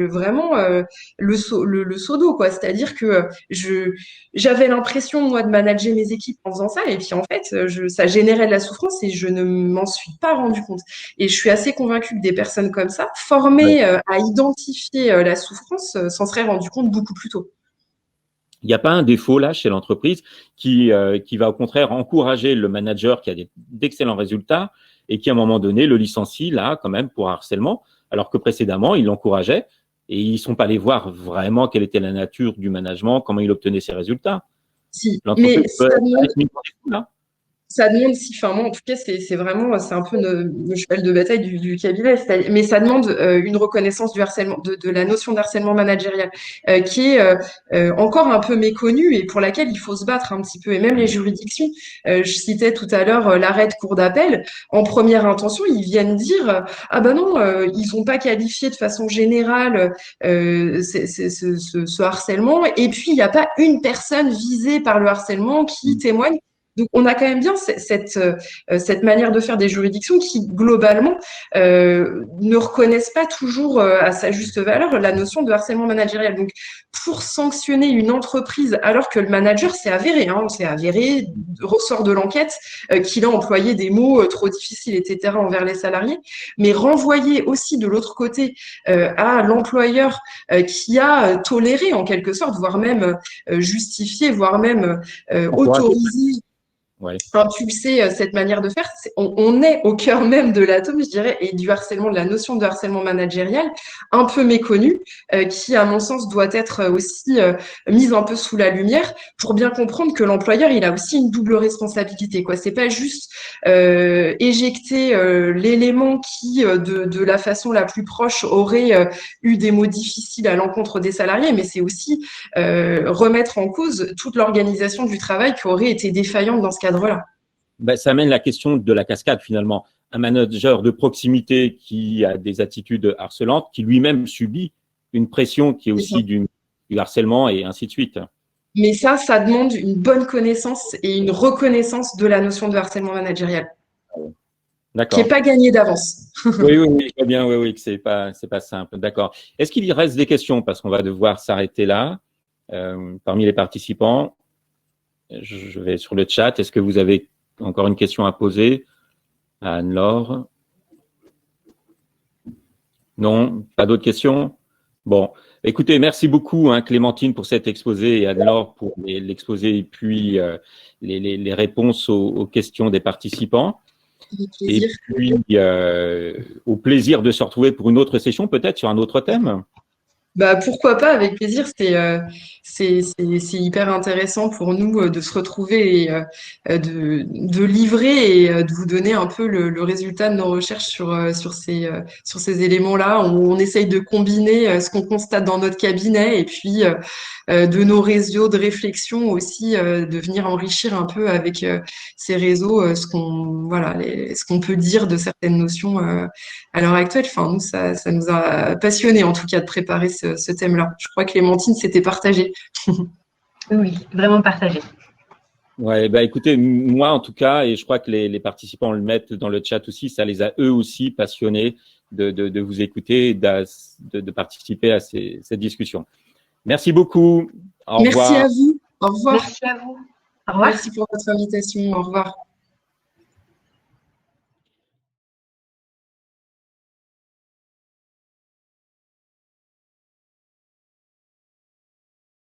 vraiment le seau d'eau, quoi. C'est-à-dire que j'avais l'impression moi de manager mes équipes en faisant ça, et puis en fait, ça générait de la souffrance et je ne m'en suis pas rendu compte. Et je suis assez convaincue que des personnes comme ça, Ouais. formées à identifier la souffrance, s'en seraient rendues compte beaucoup plus tôt. Il n'y a pas un défaut là chez l'entreprise qui va au contraire encourager le manager qui a d'excellents résultats et qui à un moment donné le licencie là quand même pour harcèlement, alors que précédemment il l'encourageait et ils sont pas allés voir vraiment quelle était la nature du management, comment il obtenait ses résultats. Si, mais L'entreprise peut être mise en défaut là. ça demande si, enfin moi en tout cas c'est vraiment c'est un peu le cheval de bataille du cabinet, mais ça demande une reconnaissance du harcèlement, de la notion de harcèlement managérial qui est encore un peu méconnue et pour laquelle il faut se battre un petit peu. Et même les juridictions, je citais tout à l'heure l'arrêt de cour d'appel, en première intention ils viennent dire ah ben non ils ont pas qualifié de façon générale ce harcèlement et puis il n'y a pas une personne visée par le harcèlement qui témoigne. Donc, on a quand même bien cette manière de faire des juridictions qui, globalement, ne reconnaissent pas toujours à sa juste valeur la notion de harcèlement managérial. Donc, pour sanctionner une entreprise, alors que le manager s'est avéré, ressort de l'enquête, qu'il a employé des mots trop difficiles, etc., envers les salariés, mais renvoyer aussi de l'autre côté à l'employeur qui a toléré, en quelque sorte, voire même justifié, voire même autorisé Ouais. impulser cette manière de faire. On est au cœur même de l'atome, je dirais, et du harcèlement, de la notion de harcèlement managérial, un peu méconnue, qui, à mon sens, doit être aussi mise un peu sous la lumière pour bien comprendre que l'employeur, il a aussi une double responsabilité, quoi. C'est pas juste éjecter l'élément qui, de la façon la plus proche, aurait eu des mots difficiles à l'encontre des salariés, mais c'est aussi remettre en cause toute l'organisation du travail qui aurait été défaillante dans ce cadre-là. Ben, ça amène la question de la cascade finalement. Un manager de proximité qui a des attitudes harcelantes, qui lui-même subit une pression qui est aussi du harcèlement et ainsi de suite. Mais ça demande une bonne connaissance et une reconnaissance de la notion de harcèlement managérial, qui n'est D'accord. pas gagnée d'avance. Oui, oui, oui, je vois bien, oui, oui, que c'est pas simple. D'accord. Est-ce qu'il y reste des questions? Parce qu'on va devoir s'arrêter là. Parmi les participants, je vais sur le chat. Est-ce que vous avez encore une question à poser à Anne-Laure? Non, pas d'autres questions? Bon, écoutez, merci beaucoup Clémentine pour cet exposé et Anne-Laure pour l'exposé et puis les réponses aux questions des participants. Et puis, au plaisir de se retrouver pour une autre session, peut-être sur un autre thème. Bah, pourquoi pas, avec plaisir. C'est hyper intéressant pour nous de se retrouver et de livrer et de vous donner un peu le résultat de nos recherches sur ces éléments-là. On essaye de combiner ce qu'on constate dans notre cabinet et puis de nos réseaux de réflexion aussi, de venir enrichir un peu avec ces réseaux ce qu'on peut dire de certaines notions à l'heure actuelle. Enfin, nous, ça nous a passionnés en tout cas de préparer ce thème-là. Je crois que Clémentine s'était partagée. Oui, vraiment partagé. Ouais, bah écoutez, moi en tout cas, et je crois que les participants le mettent dans le chat aussi, ça les a eux aussi passionnés de vous écouter, de participer à cette discussion. Merci beaucoup. Au revoir. Merci à vous. Au revoir. Merci à vous. Au revoir. Merci pour votre invitation. Au revoir.